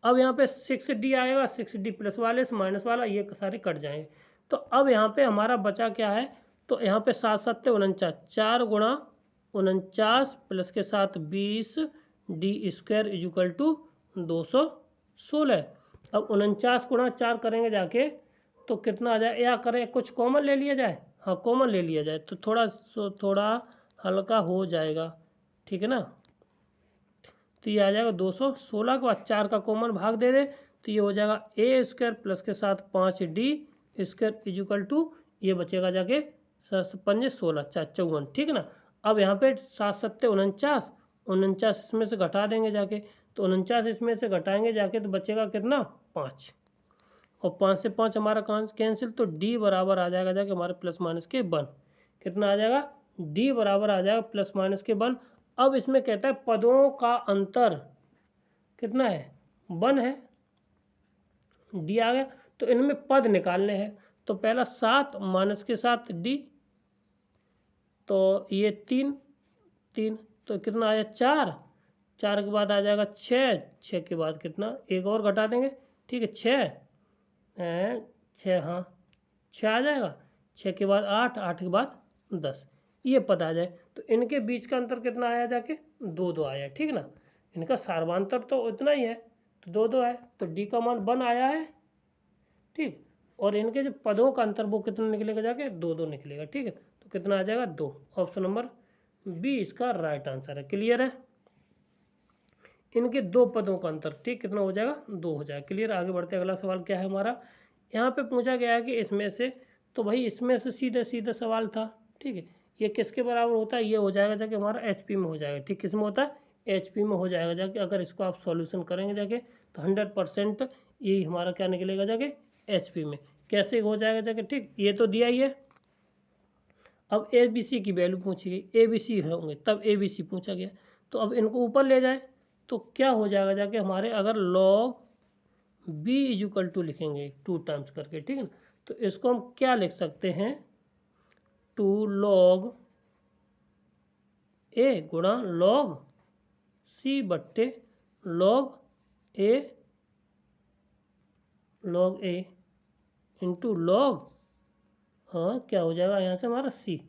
अब यहाँ पे 6d आएगा, 6d प्लस वाले से माइनस वाला ये सारे कट जाएंगे। तो अब यहाँ पे हमारा बचा क्या है, तो यहाँ पे 7 7 49 4 गुणा 49 प्लस के साथ 20d स्क्वायर इजुकल टू 216। अब 49 गुणा 4 करेंगे जाके तो कितना आ जाए, या करें कुछ कॉमन ले लिया जाए, हाँ कॉमन ले लिया जाए तो थोड़ा हल्का हो जाएगा, ठीक है ना। तो ये आ जाएगा 216 के बाद 4 का कॉमन भाग दे दे तो ये हो जाएगा ए स्क्वायर प्लस के साथ 5d स्क्वायर इजुकल टू ये बचेगा जाके 5 16 4 54, ठीक है ना। अब यहाँ पे 7 7 49 49 इसमें से घटा देंगे जाके, तो 49 इसमें से घटाएंगे जाके तो बचेगा कितना 5, और 5 से 5 हमारा कैंसिल, तो d बराबर आ जाएगा जाके हमारे प्लस माइनस के 1। कितना आ जाएगा d बराबर आ जाएगा प्लस माइनस के 1। अब इसमें कहता है पदों का अंतर कितना है 1 है, d आ गया। तो इनमें पद निकालने हैं, तो पहला 7 माइनस के साथ d, तो ये 3 3 तो कितना आया 4 4 के बाद आ जाएगा 6 6 के बाद कितना एक और घटा देंगे, ठीक है 6 हाँ 6 आ जाएगा, 6 के बाद 8 8 के बाद 10 ये पद आ जाए। तो इनके बीच का अंतर कितना आया जाके 2 2 आया, ठीक ना। इनका सार्वांतर तो इतना ही है तो 2 2 है, तो d का मान 1 आया है, ठीक। और इनके जो पदों का अंतर वो कितना निकलेगा जाके 2 2 निकलेगा, ठीक है। तो कितना आ जाएगा 2, ऑप्शन नंबर बी इसका राइट आंसर है। क्लियर है, इनके 2 पदों का अंतर, ठीक कितना हो जाएगा 2 हो जाएगा। क्लियर, आगे बढ़ते अगला सवाल क्या है हमारा, यहाँ पे पूछा गया है कि इसमें से, तो भाई इसमें से सीधा सीधा सवाल था, ठीक है। ये किसके बराबर होता है, ये हो जाएगा जाके हमारा एचपी में हो जाएगा, ठीक। किस में होता है एचपी में हो जाएगा जाके, अगर इसको आप सॉल्यूशन करेंगे जाके तो 100% यही हमारा क्या निकलेगा जाके एचपी में। कैसे हो जाएगा जाके, ठीक ये तो दिया ही है। अब ए बी सी की वैल्यू पूछी गई, ए बी सी होंगे तब ए बी सी पूछा गया, तो अब इनको ऊपर ले जाए तो क्या हो जाएगा जाके हमारे, अगर लॉग बी इजुकल टू लिखेंगे 2 टाइम्स करके, ठीक है ना। तो इसको हम क्या लिख सकते हैं 2 लॉग ए गुणा लॉग सी बट्टे लॉग ए इंटू लॉग, हाँ क्या हो जाएगा यहाँ से हमारा सी।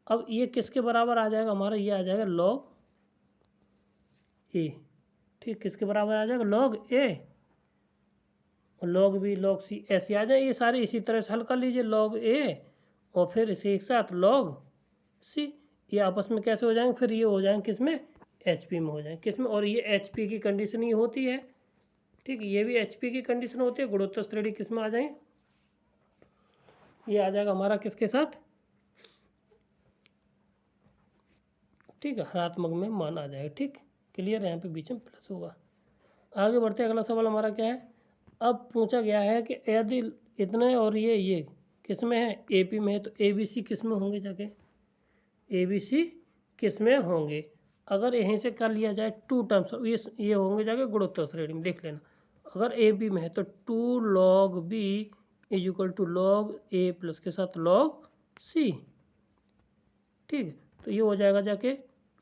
अब ये किसके बराबर आ जाएगा हमारा, ये आ जाएगा लॉग ए, ठीक किसके बराबर आ जाएगा लॉग ए, और लॉग बी लॉग सी ऐसे आ जाए, ये सारे इसी तरह से हल कर लीजिए लॉग ए और फिर इसे एक साथ लॉग सी, ये आपस में कैसे हो जाएंगे, फिर ये हो जाएंगे किस में एचपी में हो जाएंगे, किस में, और ये एचपी की कंडीशन ही होती है, ठीक ये भी एचपी की कंडीशन होती है। गुणोत्तर श्रेणी किस में आ जाएंगे, ये आ जाएगा हमारा किसके साथ, ठीक है हरात्मक में मान आ जाएगा, ठीक। क्लियर, यहाँ पे बीच में प्लस होगा। आगे बढ़ते अगला सवाल हमारा क्या है, अब पूछा गया है कि यदि इतने और ये किस में है एपी में है, तो एबीसी किस में होंगे जाके, एबीसी किस में होंगे, अगर यहीं से कर लिया जाए 2 टर्म्स ये होंगे जाके गुणोत्तर श्रेणी में, देख लेना। अगर ए बी में है तो 2 log B is equal to log A plus के साथ लॉग सी, ठीक। तो ये हो जाएगा जाके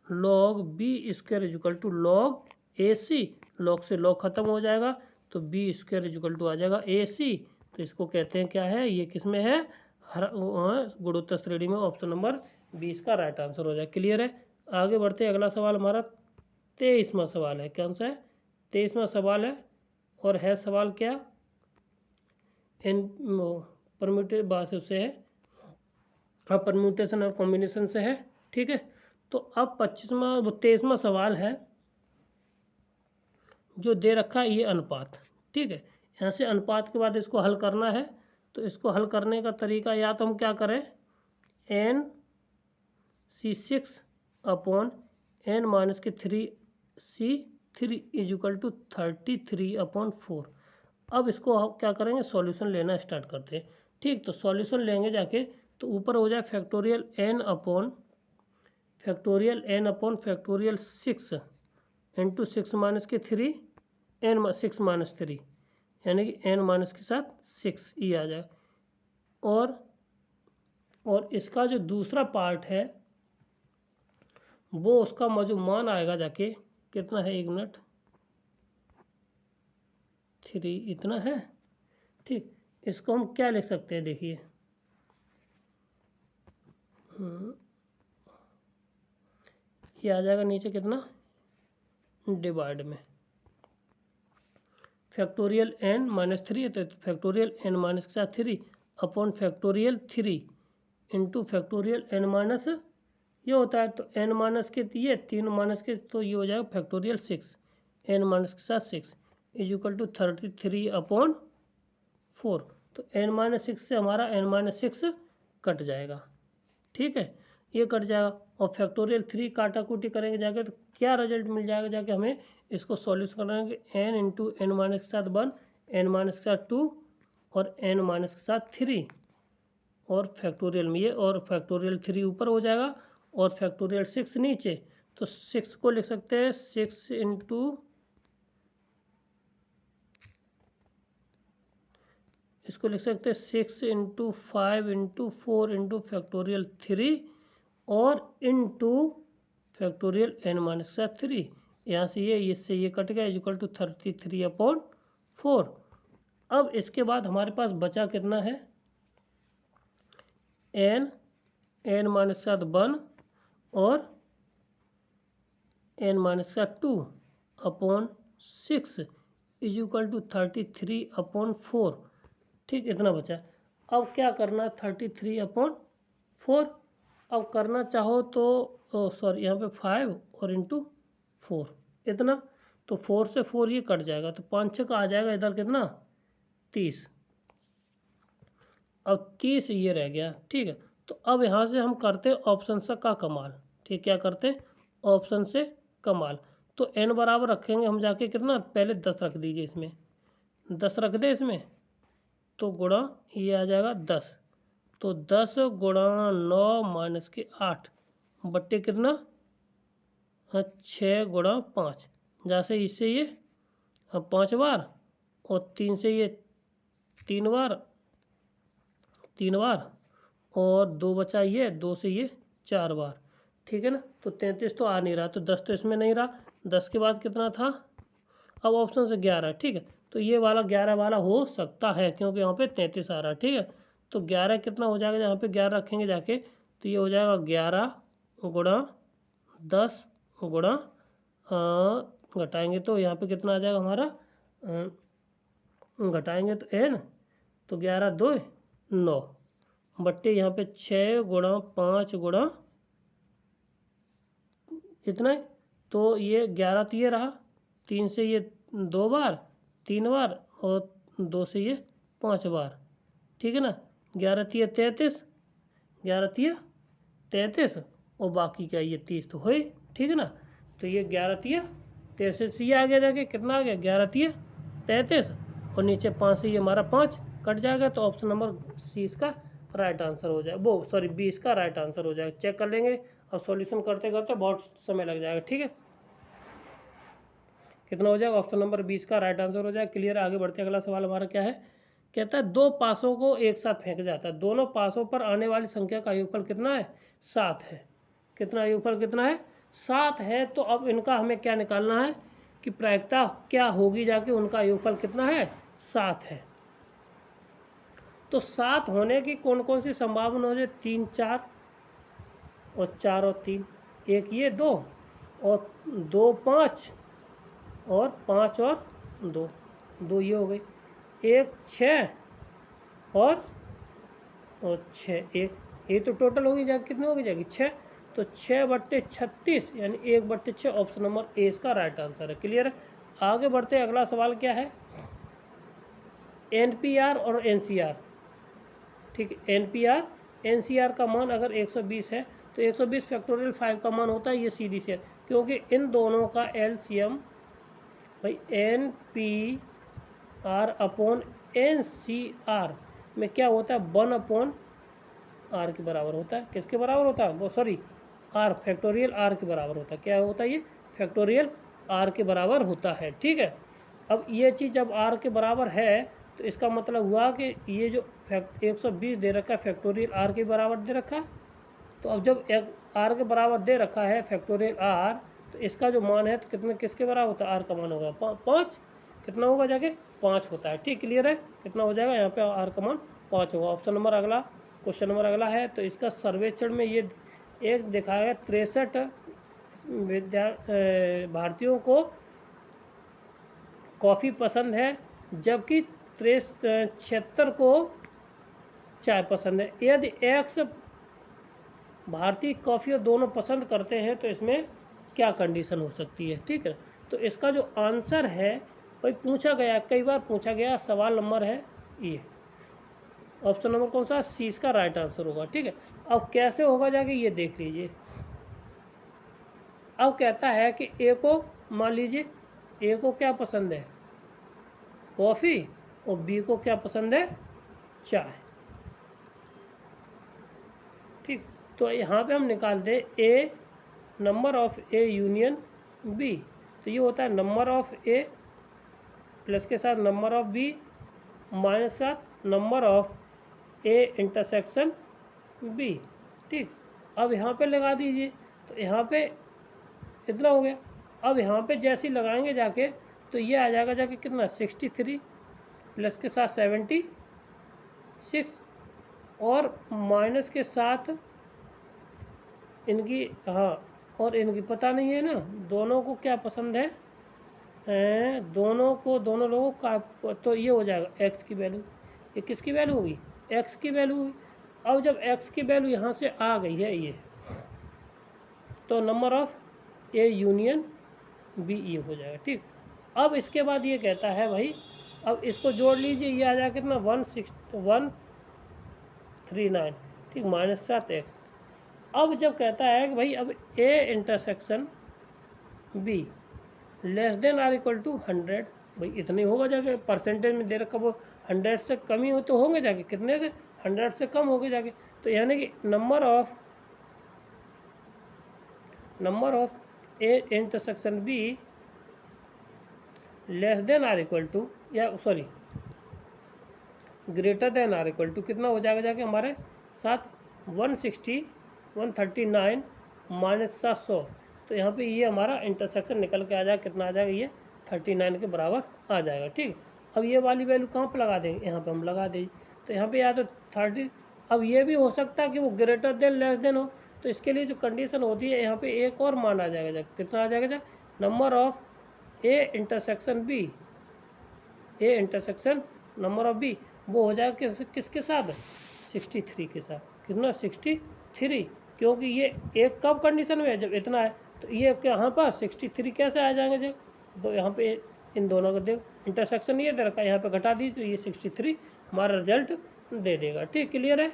log B square is equal to log A C, log से लॉग खत्म हो जाएगा तो B square is equal to आ जाएगा ए सी। तो इसको कहते हैं क्या है, ये किस में है गुणोत्तर श्रेणी में, ऑप्शन नंबर 20 का राइट आंसर हो जाएगा। क्लियर है, आगे बढ़ते अगला सवाल हमारा 23वां सवाल है, कौन सा है 23वां सवाल है, और है सवाल क्या इन परम्यूटेशन बात से है, हाँ परम्यूटेशन और कॉम्बिनेशन से है, ठीक है। तो अब 23वां सवाल है जो दे रखा है ये अनुपात, ठीक है। यहाँ से अनुपात के बाद इसको हल करना है, तो इसको हल करने का तरीका या तो हम क्या करें n/6 upon n-3 C3 is equal to 33/4। अब इसको हम क्या करेंगे, सॉल्यूशन लेना स्टार्ट करते हैं। ठीक, तो सॉल्यूशन लेंगे जाके, तो ऊपर हो जाए factorial n upon factorial 6 into 6 minus के 3 n 6 माइनस 3, यानी कि n माइनस के साथ 6 ये आ जाए। और इसका जो दूसरा पार्ट है वो उसका जो मान आएगा जाके कितना है, 1 मिनट, 3 इतना है। ठीक, इसको हम क्या लिख सकते हैं, देखिए ये आ जाएगा नीचे कितना, डिवाइड में फैक्टोरियल n माइनस 3 है, तो फैक्टोरियल n माइनस के साथ 3 upon factorial 3 into factorial n minus ये होता है, तो n माइनस के ये 3 माइनस के, तो ये हो जाएगा फैक्टोरियल 6 n माइनस के साथ 6 इज इक्वल टू 33 अपॉन 4। तो n माइनस 6 से हमारा n माइनस 6 कट जाएगा। ठीक है, ये कट जाएगा, और फैक्टोरियल 3 काटा कूटी करेंगे जाके, तो क्या रिजल्ट मिल जाएगा जाके हमें, इसको सॉल्यूशन करेंगे n इंटू एन माइनस के साथ 1, n माइनस के साथ 2 और n माइनस के साथ 3, और फैक्टोरियल में ये, और फैक्टोरियल 3 ऊपर हो जाएगा और फैक्टोरियल 6 नीचे। तो 6 को लिख सकते हैं 6 इंटू, इसको लिख सकते हैं 6 इंटू 5 इंटू 4 इंटू फैक्टोरियल 3 और इंटू फैक्टोरियल n माइनस के साथ 3। यहाँ से ये, इससे ये कट गया, इक्वल टू 33 अपॉन 4। अब इसके बाद हमारे पास बचा कितना है, n माइनस के साथ 1 और n माइनस के साथ 2 upon 6 is equal to 33 upon 4। ठीक, इतना बचा। अब क्या करना है, 33 अपॉन 4 अब करना चाहो तो सॉरी यहाँ पे 5 और इंटू 4 इतना, तो 4 से 4 ये कट जाएगा, तो 5 6 का आ जाएगा इधर कितना, 30। अब 30 ये रह गया। ठीक है, तो अब यहाँ से हम करते ऑप्शन से का कमाल। ठीक, क्या करते ऑप्शन से कमाल, तो n बराबर रखेंगे हम जाके कितना, पहले 10 रख दीजिए इसमें, 10 रख दे इसमें, तो गुणा ये आ जाएगा 10, तो 10 गुणा 9 माइनस के 8 बट्टे कितना, 6 गुणा 5, जैसे इससे ये 5 बार और 3 से ये 3 बार और 2 बचा ये, 2 से ये 4 बार। ठीक है ना, तो 33 तो आ नहीं रहा, तो 10 तो इसमें नहीं रहा, 10 के बाद कितना था, अब ऑप्शन से 11। ठीक है, तो ये वाला 11 वाला हो सकता है क्योंकि यहाँ पे 33 आ रहा है। ठीक है, तो 11 कितना हो जाएगा, यहाँ पे 11 रखेंगे जाके, तो ये हो जाएगा 11 गुणा 10 गुणा घटाएंगे तो यहाँ पे कितना आ जाएगा हमारा, घटाएंगे तो n, तो 11 2 9 बट्टे यहाँ पे 6 गुणा 5 गुणा इतना है, तो ये 11 तो ये रहा, 3 से ये 2 बार 3 बार और 2 से ये 5 बार। ठीक है ना, 11 3 33, 11 3 33 और बाकी क्या ये 30 तो हो ही। ठीक है ना, तो ये 11 3 33 ये आ गया जाके, कितना आ गया 11 3 33 और नीचे 5 से ये हमारा 5 कट जाएगा, तो ऑप्शन नंबर सी इसका राइट आंसर हो जाए, वो सॉरी बी इसका राइट आंसर हो जाएगा। चेक कर लेंगे, और सॉल्यूशन करते करते बहुत समय लग जाएगा। ठीक है, कितना हो जाएगा, ऑप्शन नंबर 20 का राइट आंसर हो जाएगा। क्लियर, आगे बढ़ते अगला सवाल हमारा क्या है, कहता है 2 पासों को एक साथ फेंका जाता है, दोनों पासों पर आने वाली संख्या का योगफल कितना है, 7 है। कितना योगफल कितना है, 7 है। तो अब इनका हमें क्या निकालना है कि प्रायिकता क्या होगी जाके, उनका योगफल कितना है, 7 है। तो 7 होने की कौन कौन सी संभावना हो जाए, 3 4 और 4 और 3, एक ये 2 और 2 5 और 5 और 2, 2 ये हो गई, 1 6 और 6, एक तो टोटल होगी जाएगी, कितनी होगी जाएगी 6, तो 6 बट्टे 36 यानी 1 बट्टे 6, ऑप्शन नंबर ए इसका राइट आंसर है। क्लियर है, आगे बढ़ते अगला सवाल क्या है, एनपीआर और एनसीआर। ठीक है, एनपीआर एनसीआर का मान अगर 120 है तो 120 फैक्टोरियल 5 का मान होता है, ये सीधी से, क्योंकि इन दोनों का एलसीएम भाई N P R upon N C R में क्या होता है, 1 अपॉन आर के बराबर होता है। किसके बराबर होता है वो, सॉरी आर फैक्टोरियल आर के बराबर होता है। क्या होता है ये, फैक्टोरियल आर के बराबर होता है। ठीक है, अब ये चीज़ जब आर के बराबर है तो इसका मतलब हुआ कि ये जो 120 दे रखा है फैक्टोरियल आर के बराबर दे रखा है। तो अब जब आर के बराबर दे रखा है फैक्टोरियल आर, तो इसका जो मान है तो कितने किसके बराबर होता है, आर का मान होगा 5। कितना होगा जाके 5 होता है। ठीक, क्लियर है, कितना हो जाएगा यहाँ पे आर का मान 5 होगा। ऑप्शन नंबर अगला, क्वेश्चन नंबर अगला है। तो इसका सर्वेक्षण में ये एक दिखाया गया 63 भारतीयों को कॉफ़ी पसंद है, जबकि 76 को चाय पसंद है। यदि एक्स भारतीय कॉफ़ी और दोनों पसंद करते हैं तो इसमें क्या कंडीशन हो सकती है। ठीक है, तो इसका जो आंसर है भाई पूछा गया, कई बार पूछा गया, सवाल नंबर है ये, ऑप्शन नंबर कौन सा, सी इसका राइट आंसर होगा। ठीक है, अब कैसे होगा जाके ये देख लीजिए। अब कहता है कि ए को, मान लीजिए ए को क्या पसंद है, कॉफ़ी, और बी को क्या पसंद है, चाय। ठीक, तो यहाँ पे हम निकालते हैं A number of A union B, तो ये होता है नंबर ऑफ ए प्लस के साथ नंबर ऑफ बी माइनस का number of A intersection B. ठीक, अब यहाँ पे लगा दीजिए, तो यहाँ पे इतना हो गया। अब यहाँ पे जैसे ही लगाएंगे जाके तो ये आ जाएगा जाके कितना, 63 प्लस के साथ 76 और माइनस के साथ इनकी, हाँ और इनकी पता नहीं है ना दोनों को क्या पसंद है, दोनों लोगों का, तो ये हो जाएगा एक्स की वैल्यू, ये किसकी वैल्यू होगी, एक्स की वैल्यू हुई। अब जब एक्स की वैल्यू यहाँ से आ गई है ये, तो number of A union B ये हो जाएगा। ठीक, अब इसके बाद ये कहता है भाई, अब इसको जोड़ लीजिए, ये आ जाएगा कितना 139। ठीक, माइनस 7x। अब जब कहता है कि भाई अब A intersection B less than or equal to 100, भाई इतने होगा जाके, परसेंटेज में दे रखा वो 100 से कम ही हो तो होंगे जाके, कितने से 100 से कम हो गए जाके, तो यानी कि number of A intersection B less than or equal to, या sorry greater than or equal to कितना हो जाएगा जाके हमारे साथ 139 माइनस 700, तो यहाँ पे ये हमारा इंटरसेक्शन निकल के आ जाएगा, कितना आ जाएगा, ये 39 के बराबर आ जाएगा। ठीक, अब ये वाली वैल्यू कहाँ पे लगा देंगे, यहाँ पे हम लगा देंगे, तो यहाँ पे या तो 30, अब ये भी हो सकता है कि वो ग्रेटर देन लेस देन हो, तो इसके लिए जो कंडीशन होती है यहाँ पे एक और मान आ जाएगा, कितना आ जाएगा, number of A intersection B, A intersection number of B वो हो जाएगा किसके साथ, 63 के साथ, कितना 63, क्योंकि ये एक कब कंडीशन में है, जब इतना है, तो ये यहाँ पर 63 कैसे आ जाएंगे जब, तो यहाँ पे इन दोनों को देख, इंटरसेक्शन ये दे रखा है, यहाँ पे घटा दीजिए तो ये 63 हमारा रिजल्ट दे देगा। ठीक, क्लियर है,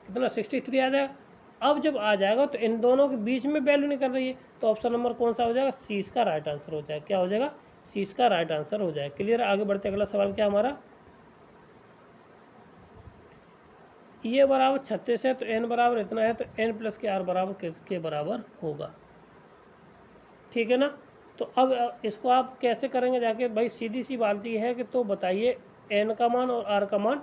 कितना 63 आ जाएगा। अब जब आ जाएगा तो इन दोनों के बीच में वैल्यू निकल रही है, तो ऑप्शन नंबर कौन सा हो जाएगा, सी इसका राइट आंसर हो जाएगा। क्या हो जाएगा, सी इसका राइट आंसर हो जाएगा। क्लियर, आगे बढ़ते अगला सवाल क्या हमारा, ये बराबर 36 है तो एन बराबर इतना है, तो एन प्लस के आर बराबर किसके बराबर होगा। ठीक है ना, तो अब इसको आप कैसे करेंगे जाके, भाई सीधी सी बात है कि तो बताइए एन का मान और आर का मान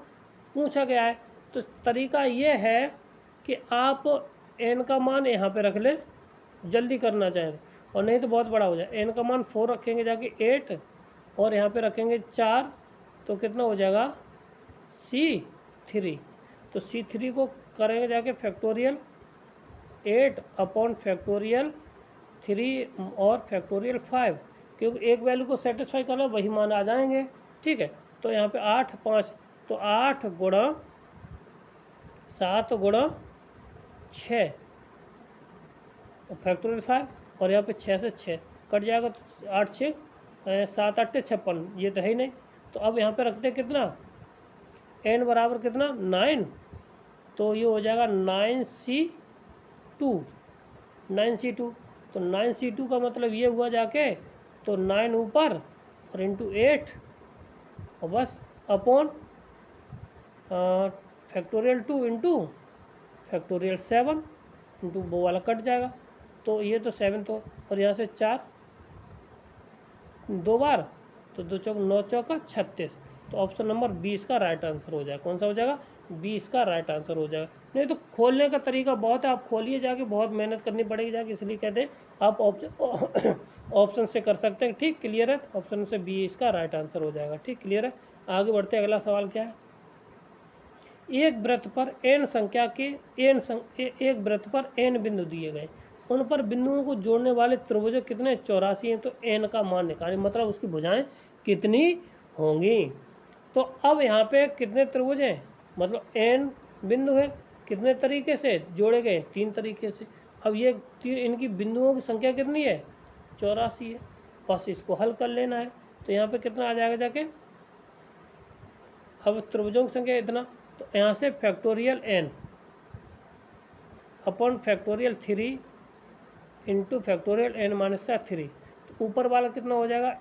पूछा गया है, तो तरीका ये है कि आप एन का मान यहाँ पे रख लें, जल्दी करना चाहें और नहीं तो बहुत बड़ा हो जाए। एन का मान 4 रखेंगे जाके 8 और यहाँ पे रखेंगे 4, तो कितना हो जाएगा C3, तो C3 को करेंगे जाके फैक्टोरियल 8 अपॉन फैक्टोरियल 3 और फैक्टोरियल 5, क्योंकि एक वैल्यू को सेटिस्फाई करना वही मान आ जाएंगे। ठीक है, तो यहाँ पे 8 5, तो 8 गुणा 7 गुणा 6 फैक्टोरियल 5, और यहाँ पे 6 से 6 कट जाएगा, तो 8 6 7 8 56, ये तो है ही नहीं। तो अब यहाँ पे रखते हैं कितना, n बराबर कितना 9, तो ये हो जाएगा 9C2, 9C2, तो 9C2 का मतलब ये हुआ जाके, तो 9 ऊपर और इंटू 8 और बस upon factorial 2 into factorial 7 into वो वाला कट जाएगा, तो ये तो 7 तो, और यहाँ से 4 2 बार, तो 2 चौक 9 चौका 36, तो ऑप्शन नंबर 20 का राइट आंसर हो जाएगा। कौन सा हो जाएगा? 20 का राइट आंसर हो जाएगा। नहीं तो खोलने का तरीका बहुत है, आप खोलिए जाके, बहुत मेहनत करनी पड़ेगी जाके, इसलिए कहते हैं आप ऑप्शन से कर सकते हैं। ठीक, क्लियर है? ऑप्शन से 20 का राइट आंसर हो जाएगा। ठीक, क्लियर है? आगे बढ़ते हैं। अगला सवाल क्या है? एक वृत्त पर n संख्या के एक वृत्त पर n बिंदु दिए गए, उन पर बिंदुओं को जोड़ने वाले त्रिभुज कितने? 84 हैं। तो n का मान निकालें, मतलब उसकी भुजाएं कितनी होंगी। तो अब यहाँ पे कितने त्रिभुज हैं? मतलब n बिंदु है, कितने तरीके से जोड़े गए? 3 तरीके से। अब ये इनकी बिंदुओं की संख्या कितनी है? 84 है। बस इसको हल कर लेना है। तो यहाँ पे कितना आ जाएगा जाके? अब त्रिभुजों की संख्या इतना, तो यहाँ से factorial n upon factorial 3 into factorial n minus 3, तो ऊपर वाला कितना हो जाएगा?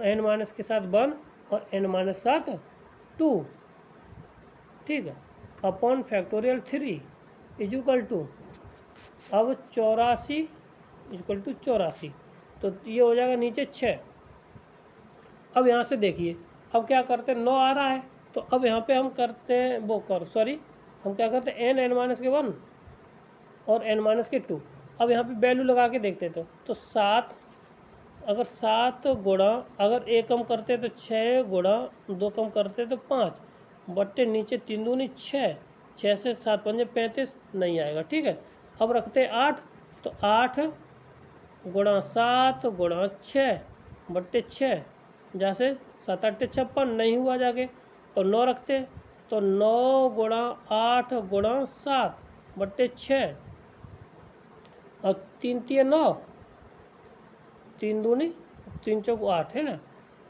n माइनस के साथ 1 और n माइनस 2, ठीक है, अपॉन फैक्टोरियल 3 इजुकल टू, अब 84 इजुकल टू 84, तो ये हो जाएगा नीचे 6। अब यहाँ से देखिए, अब क्या करते हैं? 9 आ रहा है, तो अब यहाँ पे हम करते हैं हम क्या करते हैं? n माइनस के 1 और n माइनस के 2। अब यहाँ पे वैल्यू लगा के देखते तो 7, अगर 7 गुणा, अगर 1 कम करते तो 6 गुणा 2 कम करते तो 5 बट्टे नीचे 3 दूनी 6, 6 से 7 पंजे 35 नहीं आएगा। ठीक है, अब रखते 8, तो 8 गुणा 7 गुणा 6 बट्टे 6, जहाँ से 7 8 56 नहीं हुआ जाके, तो 9 रखते, तो 9 गुणा 8 गुणा 7 बट्टे 6, और 3 3 9, 3 दूनी 3 चौक 8 है ना,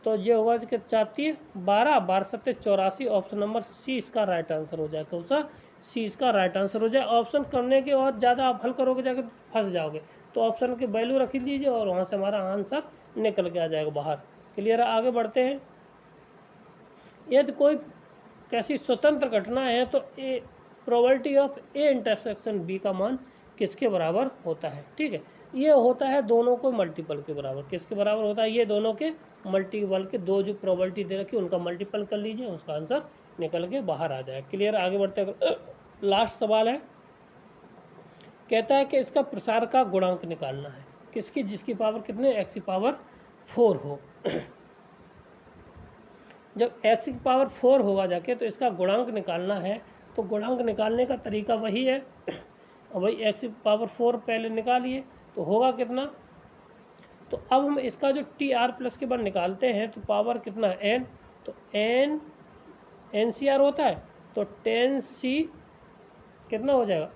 तो ये होगा कि 4 12 12 7 84, ऑप्शन नंबर सी इसका राइट आंसर हो जाएगा। कौन सा? सी इसका राइट आंसर हो जाए। ऑप्शन करने के और ज़्यादा आप हल करोगे जाके फंस जाओगे, तो ऑप्शन की वैल्यू रख लीजिए और वहाँ से हमारा आंसर निकल के आ जाएगा बाहर। क्लियर है? आगे बढ़ते हैं। यदि कोई कैसी स्वतंत्र घटना है तो A probability of A intersection B का मान किसके बराबर होता है? ठीक है, ये होता है दोनों को मल्टीपल के बराबर। किसके बराबर होता है? ये दोनों के मल्टीपल के, दो जो प्रोबेबिलिटी दे रखी है उनका मल्टीपल कर लीजिए, उसका आंसर निकल के बाहर आ जाए। क्लियर? आगे बढ़ते हैं। लास्ट सवाल है, कहता है कि इसका प्रसार का गुणांक निकालना है। किसकी? जिसकी पावर कितने? x की पावर 4 हो। जब x की पावर 4 होगा जाके, तो इसका गुणांक निकालना है। तो गुणांक निकालने का तरीका वही है, और वही x की पावर 4 पहले निकालिए, तो होगा कितना? तो अब हम इसका जो TR प्लस के बाद निकालते हैं, तो पावर कितना है? n, तो n NCR होता है, तो 10C कितना हो जाएगा?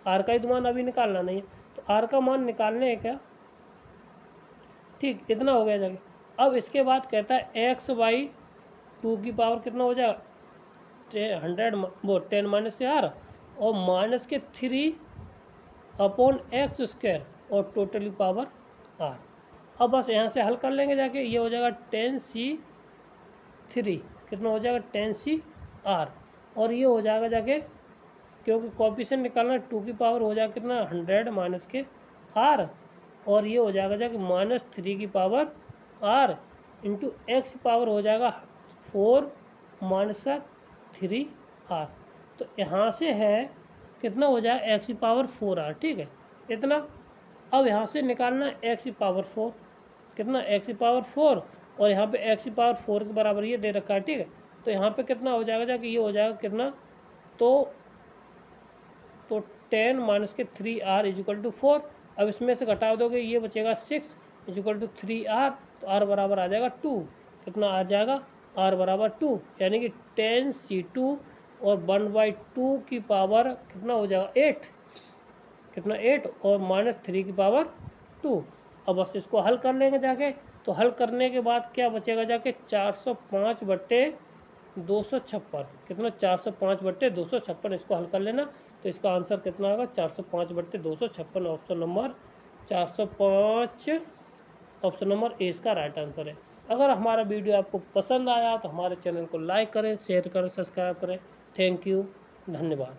R का ही तो मान अभी निकालना नहीं है, तो R का मान निकालने है क्या? ठीक, इतना हो गया जाके। अब इसके बाद कहता है x बाई 2 की पावर कितना हो जाएगा? 100 वो 10 माइनस के R और माइनस के 3 अपॉन एक्स स्क्वायर और टोटली पावर R। अब बस यहाँ से हल कर लेंगे जाके, ये हो जाएगा 10C3, कितना हो जाएगा? 10CR, और ये हो जाएगा जाके, क्योंकि कॉफिशिएंट निकालना, 2 की पावर हो जाएगा कितना? 100 माइनस के R, और ये हो जाएगा जाके माइनस 3 की पावर R इंटू एक्स की पावर हो जाएगा 4 माइनस 3R। तो यहाँ से है कितना हो जाएगा? एक्स की पावर 4R। ठीक है, इतना। अब यहाँ से निकालना एक्स की पावर 4, कितना? एक्स की पावर 4, और यहाँ पे एक्स की पावर 4 के बराबर ये दे रखा है। ठीक है, तो यहाँ पे कितना हो जाएगा जाके? ये हो जाएगा कितना? तो 10 माइनस के 3R इजिकल टू 4। अब इसमें से घटा दोगे, ये बचेगा 6 इजिकल टू 3R, तो R बराबर आ जाएगा 2। कितना आ जाएगा? R बराबर 2, यानी कि 10C2 और 1/2 की पावर कितना हो जाएगा? 8, कितना? 8, और माइनस 3 की पावर 2। अब बस इसको हल कर लेंगे जाके, तो हल करने के बाद क्या बचेगा जाके? 405 बट्टे 256, कितना? 405 बट्टे 256, इसको हल कर लेना, तो इसका आंसर कितना होगा? 405 बट्टे 256, option number 405, option number A इसका राइट आंसर है। अगर हमारा वीडियो आपको पसंद आया तो हमारे चैनल को लाइक करें, शेयर करें, सब्सक्राइब करें। थैंक यू, धन्यवाद।